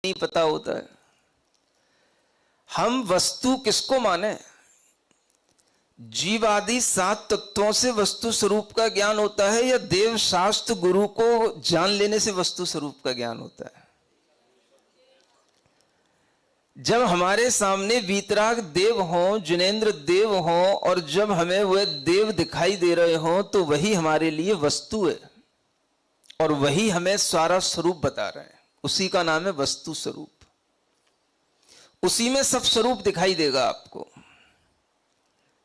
नहीं पता होता है। हम वस्तु किसको माने? जीव आदि 7 तत्वों से वस्तु स्वरूप का ज्ञान होता है, या देव शास्त्र गुरु को जान लेने से वस्तु स्वरूप का ज्ञान होता है? जब हमारे सामने वीतराग देव हों, जिनेंद्र देव हों, और जब हमें वह देव दिखाई दे रहे हों, तो वही हमारे लिए वस्तु है और वही हमें सारा स्वरूप बता रहे हैं। उसी का नाम है वस्तु स्वरूप। उसी में सब स्वरूप दिखाई देगा आपको।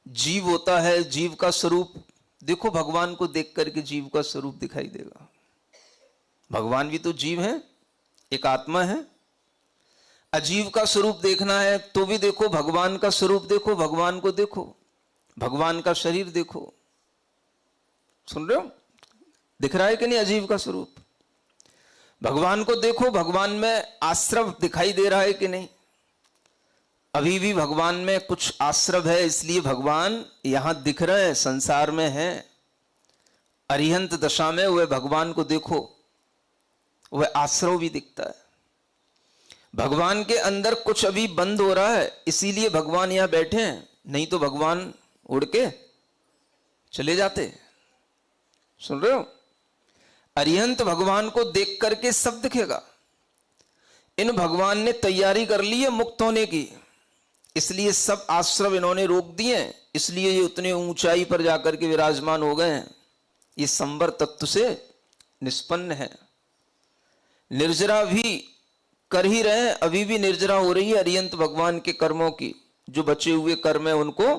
जीव होता है, जीव का स्वरूप देखो, भगवान को देख करके जीव का स्वरूप दिखाई देगा। भगवान भी तो जीव है, एक आत्मा है। अजीव का स्वरूप देखना है तो भी देखो, भगवान का स्वरूप देखो, भगवान को देखो, भगवान का शरीर देखो। सुन रहे हो? दिख रहा है कि नहीं अजीव का स्वरूप? भगवान को देखो, भगवान में आश्रव दिखाई दे रहा है कि नहीं? अभी भी भगवान में कुछ आश्रव है, इसलिए भगवान यहां दिख रहे हैं, संसार में है। अरिहंत दशा में वह भगवान को देखो, वह आश्रव भी दिखता है। भगवान के अंदर कुछ अभी बंद हो रहा है, इसीलिए भगवान यहां बैठे हैं, नहीं तो भगवान उड़ के चले जाते। सुन रहे हो? अरिहंत भगवान को देख करके सब दिखेगा। इन भगवान ने तैयारी कर ली है मुक्त होने की, इसलिए सब आश्रव इन्होंने रोक दिए, इसलिए ये उतने ऊंचाई पर जाकर के विराजमान हो गए हैं। ये संवर तत्व से निष्पन्न है। निर्जरा भी कर ही रहे हैं, अभी भी निर्जरा हो रही है अरिहंत भगवान के कर्मों की। जो बचे हुए कर्म है उनको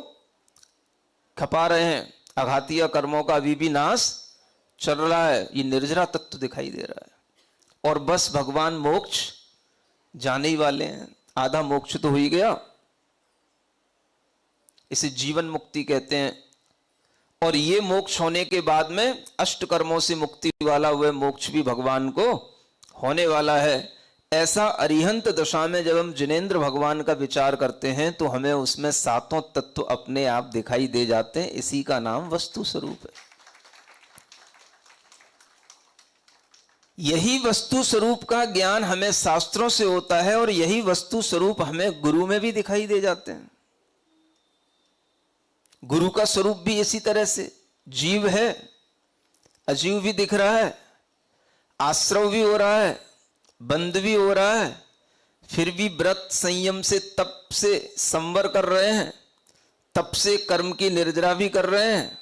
खपा रहे हैं, आघातिया कर्मों का अभी भी नाश चल रहा है। ये निर्जरा तत्व दिखाई दे रहा है। और बस भगवान मोक्ष जाने ही वाले हैं। आधा मोक्ष तो हो ही गया, इसे जीवन मुक्ति कहते हैं। और ये मोक्ष होने के बाद में अष्ट कर्मों से मुक्ति वाला वह मोक्ष भी भगवान को होने वाला है। ऐसा अरिहंत दशा में जब हम जिनेंद्र भगवान का विचार करते हैं तो हमें उसमें 7 तत्व अपने आप दिखाई दे जाते हैं। इसी का नाम वस्तु स्वरूप है। यही वस्तु स्वरूप का ज्ञान हमें शास्त्रों से होता है और यही वस्तु स्वरूप हमें गुरु में भी दिखाई दे जाते हैं। गुरु का स्वरूप भी इसी तरह से जीव है, अजीव भी दिख रहा है, आश्रव भी हो रहा है, बंद भी हो रहा है, फिर भी व्रत संयम से तप से संवर कर रहे हैं, तप से कर्म की निर्जरा भी कर रहे हैं,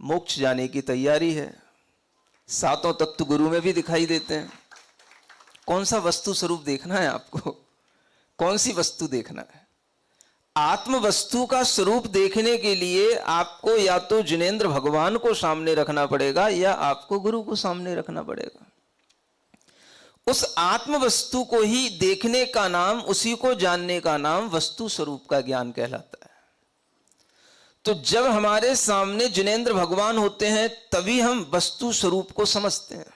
मोक्ष जाने की तैयारी है। 7 तत्व गुरु में भी दिखाई देते हैं। कौन सा वस्तु स्वरूप देखना है आपको? कौन सी वस्तु देखना है? आत्म वस्तु का स्वरूप देखने के लिए आपको या तो जिनेंद्र भगवान को सामने रखना पड़ेगा या आपको गुरु को सामने रखना पड़ेगा। उस आत्म वस्तु को ही देखने का नाम, उसी को जानने का नाम वस्तु स्वरूप का ज्ञान कहलाता है। तो जब हमारे सामने जिनेंद्र भगवान होते हैं तभी हम वस्तु स्वरूप को समझते हैं।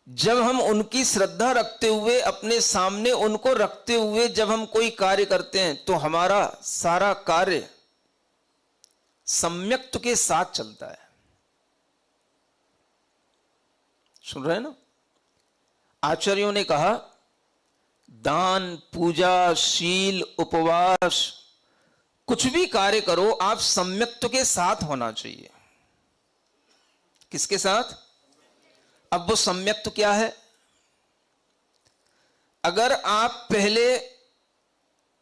जब हम उनकी श्रद्धा रखते हुए, अपने सामने उनको रखते हुए जब हम कोई कार्य करते हैं तो हमारा सारा कार्य सम्यक्त के साथ चलता है। सुन रहे हैं ना? आचार्यों ने कहा, दान, पूजा, शील, उपवास, कुछ भी कार्य करो आप सम्यक्त के साथ होना चाहिए। किसके साथ? अब वो सम्यक्त क्या है? अगर आप पहले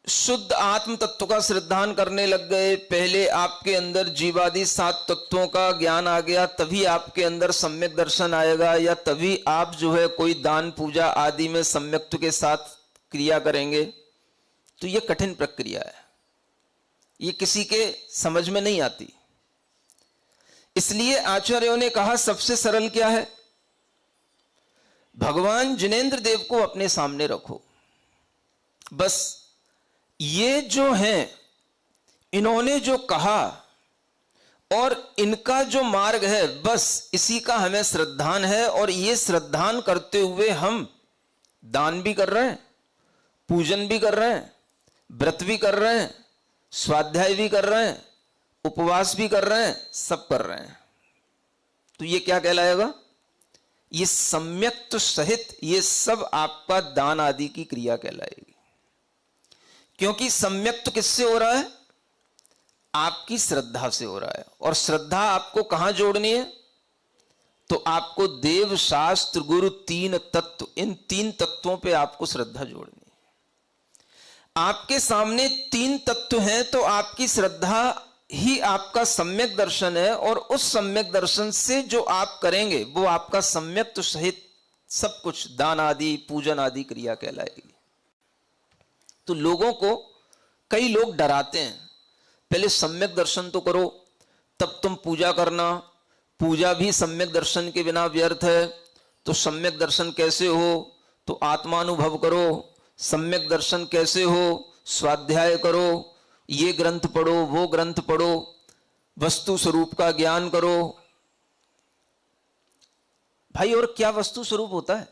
शुद्ध आत्म तत्व का श्रद्धान करने लग गए, पहले आपके अंदर जीवादि 7 तत्वों का ज्ञान आ गया, तभी आपके अंदर सम्यक दर्शन आएगा, या तभी आप जो है कोई दान पूजा आदि में सम्यक्त के साथ क्रिया करेंगे। तो यह कठिन प्रक्रिया है, ये किसी के समझ में नहीं आती। इसलिए आचार्यों ने कहा सबसे सरल क्या है? भगवान जिनेंद्र देव को अपने सामने रखो। बस ये जो हैं, इन्होंने जो कहा और इनका जो मार्ग है, बस इसी का हमें श्रद्धान है। और ये श्रद्धान करते हुए हम दान भी कर रहे हैं, पूजन भी कर रहे हैं, व्रत भी कर रहे हैं, स्वाध्याय भी कर रहे हैं, उपवास भी कर रहे हैं, सब कर रहे हैं। तो ये क्या कहलाएगा? ये सम्यक्त सहित ये सब आपका दान आदि की क्रिया कहलाएगी। क्योंकि सम्यक्त किससे हो रहा है? आपकी श्रद्धा से हो रहा है। और श्रद्धा आपको कहां जोड़नी है? तो आपको देव, शास्त्र, गुरु, तीन तत्व, इन तीन तत्वों पे आपको श्रद्धा जोड़नी है। आपके सामने तीन तत्व हैं तो आपकी श्रद्धा ही आपका सम्यक दर्शन है, और उस सम्यक दर्शन से जो आप करेंगे वो आपका सम्यक तो सहित सब कुछ दान आदि, पूजन आदि क्रिया कहलाएगी। तो लोगों को, कई लोग डराते हैं, पहले सम्यक दर्शन तो करो तब तुम पूजा करना, पूजा भी सम्यक दर्शन के बिना व्यर्थ है। तो सम्यक दर्शन कैसे हो? तो आत्मानुभव करो। सम्यक दर्शन कैसे हो? स्वाध्याय करो, ये ग्रंथ पढ़ो, वो ग्रंथ पढ़ो, वस्तु स्वरूप का ज्ञान करो। भाई और क्या वस्तु स्वरूप होता है?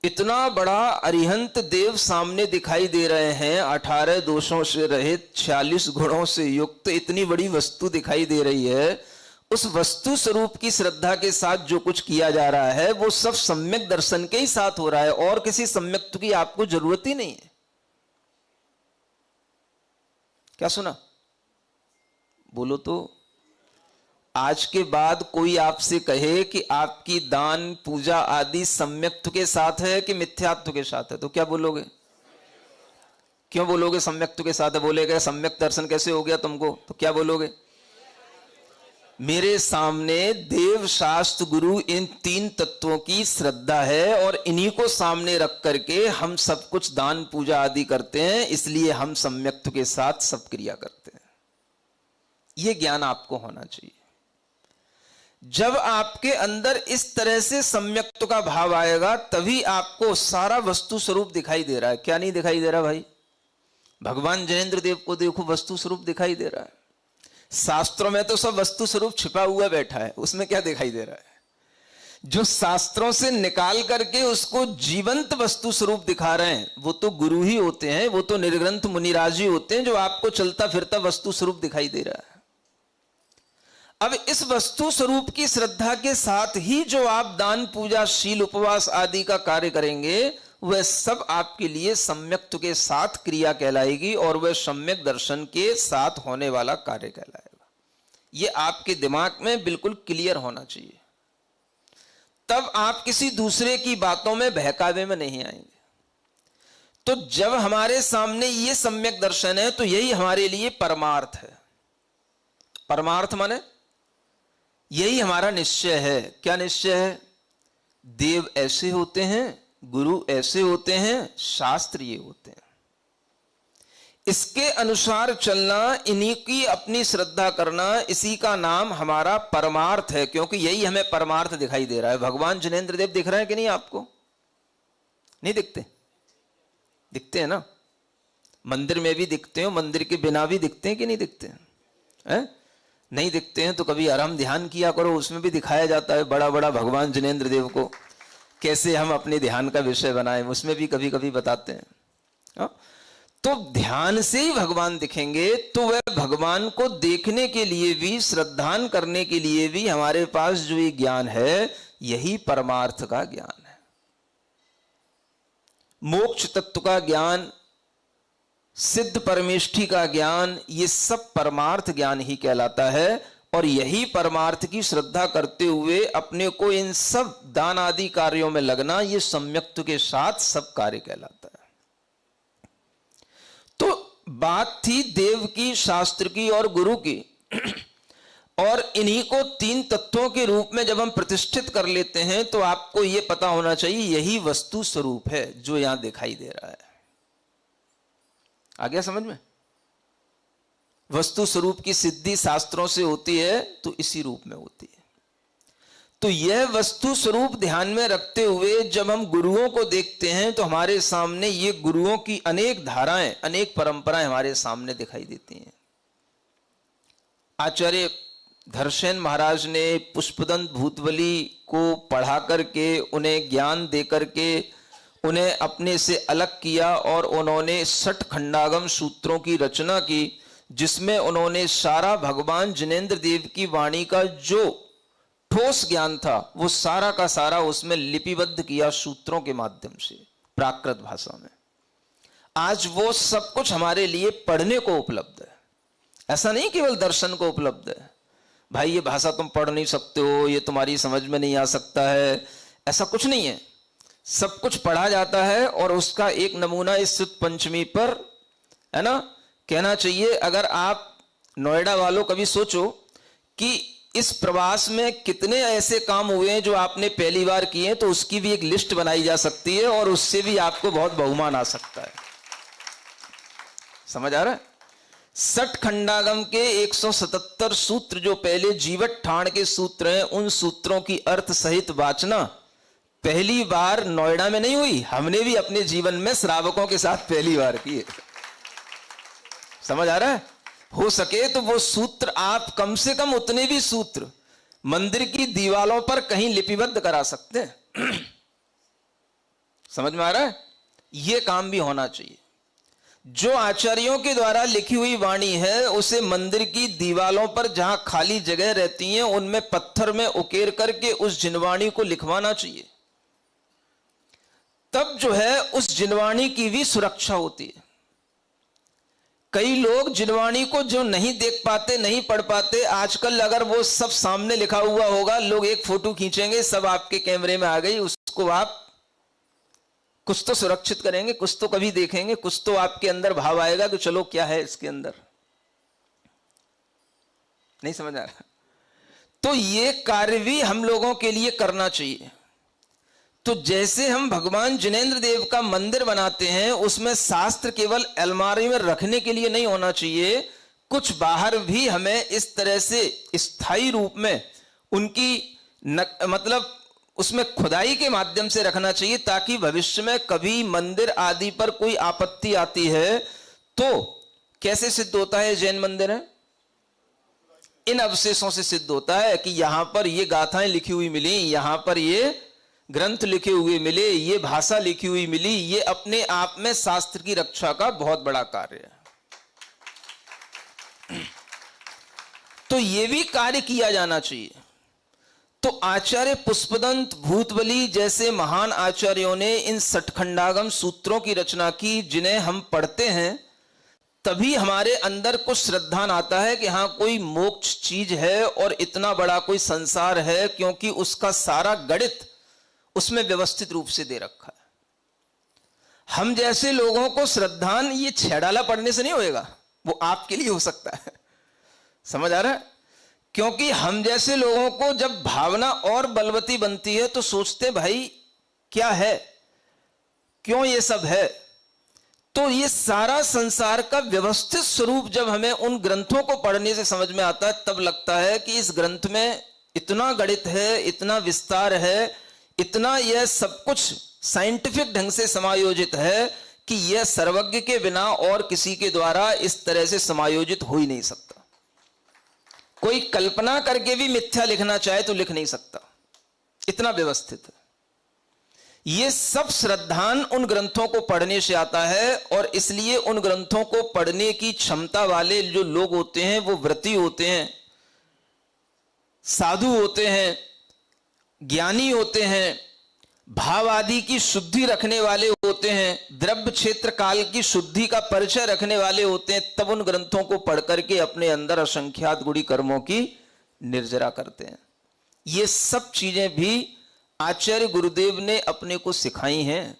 इतना बड़ा अरिहंत देव सामने दिखाई दे रहे हैं, 18 दोषों से रहित, 46 गुणों से युक्त, इतनी बड़ी वस्तु दिखाई दे रही है। उस वस्तु स्वरूप की श्रद्धा के साथ जो कुछ किया जा रहा है वो सब सम्यक दर्शन के ही साथ हो रहा है, और किसी सम्यक की आपको जरूरत ही नहीं है। क्या सुना? बोलो तो। आज के बाद कोई आपसे कहे कि आपकी दान, पूजा आदि सम्यक्त्व के साथ है कि मिथ्यात्व के साथ है, तो क्या बोलोगे? क्यों बोलोगे सम्यक्त्व के साथ है? बोलेगा सम्यक दर्शन कैसे हो गया तुमको, तो क्या बोलोगे? मेरे सामने देव, शास्त्र, गुरु, इन तीन तत्वों की श्रद्धा है, और इन्हीं को सामने रख करके हम सब कुछ दान, पूजा आदि करते हैं, इसलिए हम सम्यक्त्व के साथ सब क्रिया करते हैं। यह ज्ञान आपको होना चाहिए। जब आपके अंदर इस तरह से सम्यक्त्व का भाव आएगा तभी आपको सारा वस्तु स्वरूप दिखाई दे रहा है। क्या नहीं दिखाई दे रहा भाई? भगवान जिनेंद्र देव को देखो, वस्तु स्वरूप दिखाई दे रहा है। शास्त्रों में तो सब वस्तु स्वरूप छिपा हुआ बैठा है, उसमें क्या दिखाई दे रहा है? जो शास्त्रों से निकाल करके उसको जीवंत वस्तु स्वरूप दिखा रहे हैं वो तो गुरु ही होते हैं, वो तो निर्ग्रंथ मुनिराज ही होते हैं, जो आपको चलता फिरता वस्तु स्वरूप दिखाई दे रहा है। अब इस वस्तु स्वरूप की श्रद्धा के साथ ही जो आप दान, पूजा, शील, उपवास आदि का कार्य करेंगे वह सब आपके लिए सम्यक्त्व के साथ क्रिया कहलाएगी, और वह सम्यक दर्शन के साथ होने वाला कार्य कहलाएगा। यह आपके दिमाग में बिल्कुल क्लियर होना चाहिए। तब आप किसी दूसरे की बातों में बहकावे में नहीं आएंगे। तो जब हमारे सामने यह सम्यक दर्शन है तो यही हमारे लिए परमार्थ है। परमार्थ माने यही हमारा निश्चय है। क्या निश्चय है? देव ऐसे होते हैं, गुरु ऐसे होते हैं, शास्त्र ये होते हैं, इसके अनुसार चलना, इन्हीं की अपनी श्रद्धा करना, इसी का नाम हमारा परमार्थ है। क्योंकि यही हमें परमार्थ दिखाई दे रहा है। भगवान जिनेंद्र देव दिख रहे हैं कि नहीं आपको? नहीं दिखते? दिखते हैं ना? मंदिर में भी दिखते हो, मंदिर के बिना भी दिखते हैं कि नहीं दिखते हैं? नहीं दिखते हैं तो कभी आराम ध्यान किया करो, उसमें भी दिखाया जाता है बड़ा बड़ा भगवान जिनेंद्र देव को कैसे हम अपने ध्यान का विषय बनाएं, उसमें भी कभी कभी बताते हैं। तो ध्यान से ही भगवान दिखेंगे, तो वह भगवान को देखने के लिए भी, श्रद्धान करने के लिए भी हमारे पास जो ये ज्ञान है यही परमार्थ का ज्ञान है। मोक्ष तत्व का ज्ञान, सिद्ध परमेष्ठी का ज्ञान, ये सब परमार्थ ज्ञान ही कहलाता है। और यही परमार्थ की श्रद्धा करते हुए अपने को इन सब दान आदि कार्यों में लगना, ये सम्यक्त्व के साथ सब कार्य कहलाता है। तो बात थी देव की, शास्त्र की और गुरु की, और इन्हीं को तीन तत्वों के रूप में जब हम प्रतिष्ठित कर लेते हैं तो आपको यह पता होना चाहिए यही वस्तु स्वरूप है जो यहां दिखाई दे रहा है। आ गया समझ में? वस्तु स्वरूप की सिद्धि शास्त्रों से होती है तो इसी रूप में होती है। तो यह वस्तु स्वरूप ध्यान में रखते हुए जब हम गुरुओं को देखते हैं तो हमारे सामने ये गुरुओं की अनेक धाराएं, अनेक परंपराएं हमारे सामने दिखाई देती हैं। आचार्य धर्षण महाराज ने पुष्पदंत भूतवली को पढ़ा करके, उन्हें ज्ञान दे करके उन्हें अपने से अलग किया, और उन्होंने 60 खंडागम सूत्रों की रचना की, जिसमें उन्होंने सारा भगवान जिनेंद्र देव की वाणी का जो ठोस ज्ञान था वो सारा का सारा उसमें लिपिबद्ध किया सूत्रों के माध्यम से, प्राकृत भाषा में। आज वो सब कुछ हमारे लिए पढ़ने को उपलब्ध है। ऐसा नहीं केवल दर्शन को उपलब्ध है, भाई ये भाषा तुम पढ़ नहीं सकते हो, ये तुम्हारी समझ में नहीं आ सकता है, ऐसा कुछ नहीं है। सब कुछ पढ़ा जाता है और उसका एक नमूना इस सुत पंचमी पर, है ना, कहना चाहिए। अगर आप नोएडा वालों कभी सोचो कि इस प्रवास में कितने ऐसे काम हुए हैं जो आपने पहली बार किए हैं, तो उसकी भी एक लिस्ट बनाई जा सकती है और उससे भी आपको बहुत बहुमान आ सकता है। समझ आ रहा है? सठ खंडागम के 177 सूत्र जो पहले जीवट ठाण के सूत्र हैं, उन सूत्रों की अर्थ सहित वाचना पहली बार नोएडा में नहीं हुई, हमने भी अपने जीवन में श्रावकों के साथ पहली बार की है। समझ आ रहा है? हो सके तो वो सूत्र आप कम से कम उतने भी सूत्र मंदिर की दीवारों पर कहीं लिपिबद्ध करा सकते हैं। समझ में आ रहा है? ये काम भी होना चाहिए। जो आचार्यों के द्वारा लिखी हुई वाणी है उसे मंदिर की दीवारों पर जहां खाली जगह रहती हैं उनमें पत्थर में उकेर करके उस जिनवाणी को लिखवाना चाहिए। तब जो है उस जिनवाणी की भी सुरक्षा होती है। कई लोग जिनवाणी को जो नहीं देख पाते, नहीं पढ़ पाते, आजकल अगर वो सब सामने लिखा हुआ होगा, लोग एक फोटो खींचेंगे, सब आपके कैमरे में आ गई, उसको आप कुछ तो सुरक्षित करेंगे, कुछ तो कभी देखेंगे, कुछ तो आपके अंदर भाव आएगा कि चलो क्या है इसके अंदर। नहीं समझ आ रहा? तो ये कार्य भी हम लोगों के लिए करना चाहिए। तो जैसे हम भगवान जिनेंद्र देव का मंदिर बनाते हैं, उसमें शास्त्र केवल अलमारी में रखने के लिए नहीं होना चाहिए, कुछ बाहर भी हमें इस तरह से स्थायी रूप में उनकी मतलब उसमें खुदाई के माध्यम से रखना चाहिए, ताकि भविष्य में कभी मंदिर आदि पर कोई आपत्ति आती है तो कैसे सिद्ध होता है जैन मंदिर है? इन अवशेषों से सिद्ध होता है कि यहां पर ये गाथाएं लिखी हुई मिली, यहां पर ये ग्रंथ लिखे हुए मिले, ये भाषा लिखी हुई मिली। ये अपने आप में शास्त्र की रक्षा का बहुत बड़ा कार्य है। तो ये भी कार्य किया जाना चाहिए। तो आचार्य पुष्पदंत भूतबली जैसे महान आचार्यों ने इन सठखंडागम सूत्रों की रचना की, जिन्हें हम पढ़ते हैं तभी हमारे अंदर कुछ श्रद्धान आता है कि हाँ कोई मोक्ष चीज है और इतना बड़ा कोई संसार है, क्योंकि उसका सारा गणित उसमें व्यवस्थित रूप से दे रखा है। हम जैसे लोगों को श्रद्धान ये छेड़ाला पढ़ने से नहीं होएगा, वो आपके लिए हो सकता है। समझ आ रहा है? क्योंकि हम जैसे लोगों को जब भावना और बलवती बनती है तो सोचते भाई क्या है, क्यों ये सब है। तो ये सारा संसार का व्यवस्थित स्वरूप जब हमें उन ग्रंथों को पढ़ने से समझ में आता है, तब लगता है कि इस ग्रंथ में इतना गणित है, इतना विस्तार है, इतना यह सब कुछ साइंटिफिक ढंग से समायोजित है कि यह सर्वज्ञ के बिना और किसी के द्वारा इस तरह से समायोजित हो ही नहीं सकता। कोई कल्पना करके भी मिथ्या लिखना चाहे तो लिख नहीं सकता, इतना व्यवस्थित है। यह सब श्रद्धान उन ग्रंथों को पढ़ने से आता है, और इसलिए उन ग्रंथों को पढ़ने की क्षमता वाले जो लोग होते हैं वो व्रती होते हैं, साधु होते हैं, ज्ञानी होते हैं, भाव आदि की शुद्धि रखने वाले होते हैं, द्रव्य क्षेत्र काल की शुद्धि का परिचय रखने वाले होते हैं। तब उन ग्रंथों को पढ़ करके अपने अंदर असंख्यात गुणी कर्मों की निर्जरा करते हैं। ये सब चीजें भी आचार्य गुरुदेव ने अपने को सिखाई हैं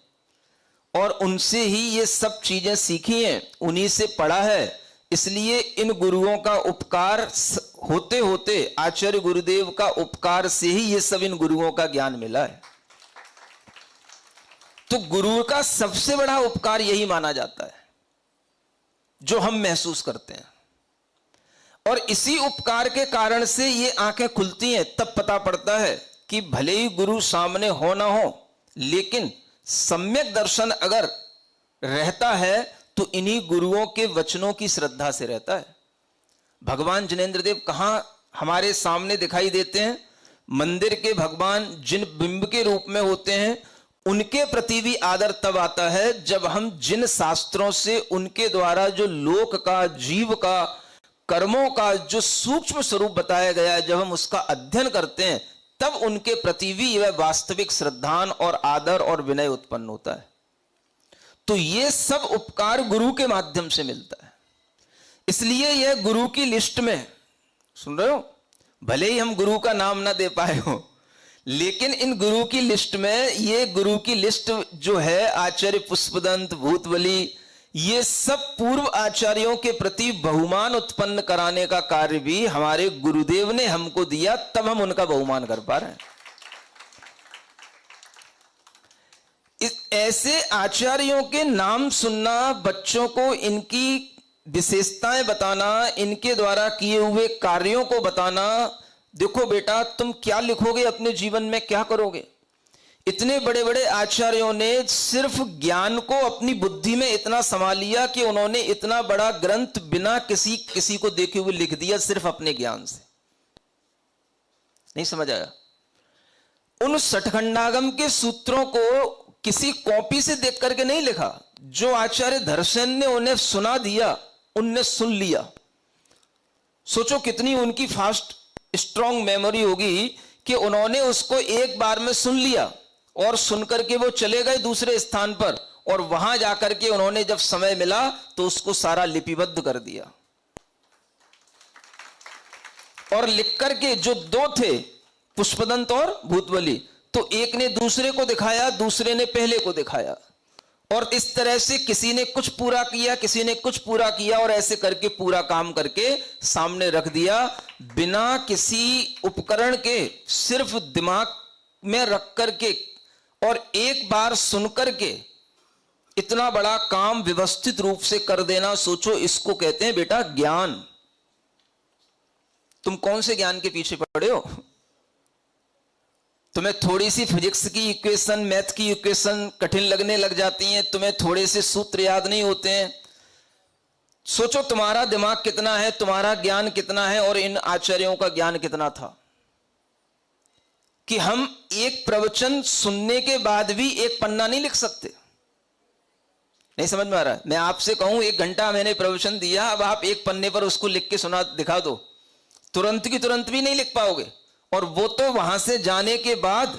और उनसे ही ये सब चीजें सीखी हैं, उन्हीं से पढ़ा है। इसलिए इन गुरुओं का उपकार होते होते, आचार्य गुरुदेव का उपकार से ही ये सब इन गुरुओं का ज्ञान मिला है। तो गुरु का सबसे बड़ा उपकार यही माना जाता है जो हम महसूस करते हैं, और इसी उपकार के कारण से ये आंखें खुलती हैं। तब पता पड़ता है कि भले ही गुरु सामने हो ना हो, लेकिन सम्यक दर्शन अगर रहता है तो इन्हीं गुरुओं के वचनों की श्रद्धा से रहता है। भगवान जिनेंद्र देव कहां हमारे सामने दिखाई देते हैं? मंदिर के भगवान जिन बिंब के रूप में होते हैं, उनके प्रति भी आदर तब आता है जब हम जिन शास्त्रों से उनके द्वारा जो लोक का, जीव का, कर्मों का जो सूक्ष्म स्वरूप बताया गया है, जब हम उसका अध्ययन करते हैं, तब उनके प्रति भी वह वास्तविक श्रद्धान और आदर और विनय उत्पन्न होता है। तो ये सब उपकार गुरु के माध्यम से मिलता है। इसलिए यह गुरु की लिस्ट में, सुन रहे हो, भले ही हम गुरु का नाम ना दे पाए हो, लेकिन इन गुरु की लिस्ट में, ये गुरु की लिस्ट जो है, आचार्य पुष्पदंत, भूतबली, ये सब पूर्व आचार्यों के प्रति बहुमान उत्पन्न कराने का कार्य भी हमारे गुरुदेव ने हमको दिया, तब हम उनका बहुमान कर पा रहे हैं। ऐसे आचार्यों के नाम सुनना, बच्चों को इनकी विशेषताएं बताना, इनके द्वारा किए हुए कार्यों को बताना, देखो बेटा तुम क्या लिखोगे अपने जीवन में, क्या करोगे। इतने बड़े बड़े आचार्यों ने सिर्फ ज्ञान को अपनी बुद्धि में इतना समा लिया कि उन्होंने इतना बड़ा ग्रंथ बिना किसी को देखे हुए लिख दिया, सिर्फ अपने ज्ञान से। नहीं समझ आया? उन सठखंडागम के सूत्रों को किसी कॉपी से देख करके नहीं लिखा, जो आचार्य धर्मसेन ने उन्हें सुना दिया, उनने सुन लिया। सोचो कितनी उनकी फास्ट स्ट्रॉन्ग मेमोरी होगी कि उन्होंने उसको एक बार में सुन लिया और सुनकर के वो चले गए दूसरे स्थान पर, और वहां जाकर के उन्होंने जब समय मिला तो उसको सारा लिपिबद्ध कर दिया। और लिख करके जो दो थे, पुष्पदंत और भूतबली, तो एक ने दूसरे को दिखाया, दूसरे ने पहले को दिखाया, और इस तरह से किसी ने कुछ पूरा किया, किसी ने कुछ पूरा किया, और ऐसे करके पूरा काम करके सामने रख दिया, बिना किसी उपकरण के, सिर्फ दिमाग में रख करके और एक बार सुनकर के इतना बड़ा काम व्यवस्थित रूप से कर देना। सोचो, इसको कहते हैं बेटा ज्ञान। तुम कौन से ज्ञान के पीछे पड़े हो? तुम्हें थोड़ी सी फिजिक्स की इक्वेशन, मैथ की इक्वेशन कठिन लगने लग जाती हैं, तुम्हें थोड़े से सूत्र याद नहीं होते हैं। सोचो तुम्हारा दिमाग कितना है, तुम्हारा ज्ञान कितना है, और इन आचार्यों का ज्ञान कितना था कि हम एक प्रवचन सुनने के बाद भी एक पन्ना नहीं लिख सकते। नहीं समझ में आ रहा है? मैं आपसे कहूं 1 घंटा मैंने प्रवचन दिया, अब आप एक पन्ने पर उसको लिख के सुना दिखा दो, तुरंत की तुरंत भी नहीं लिख पाओगे। और वो तो वहां से जाने के बाद,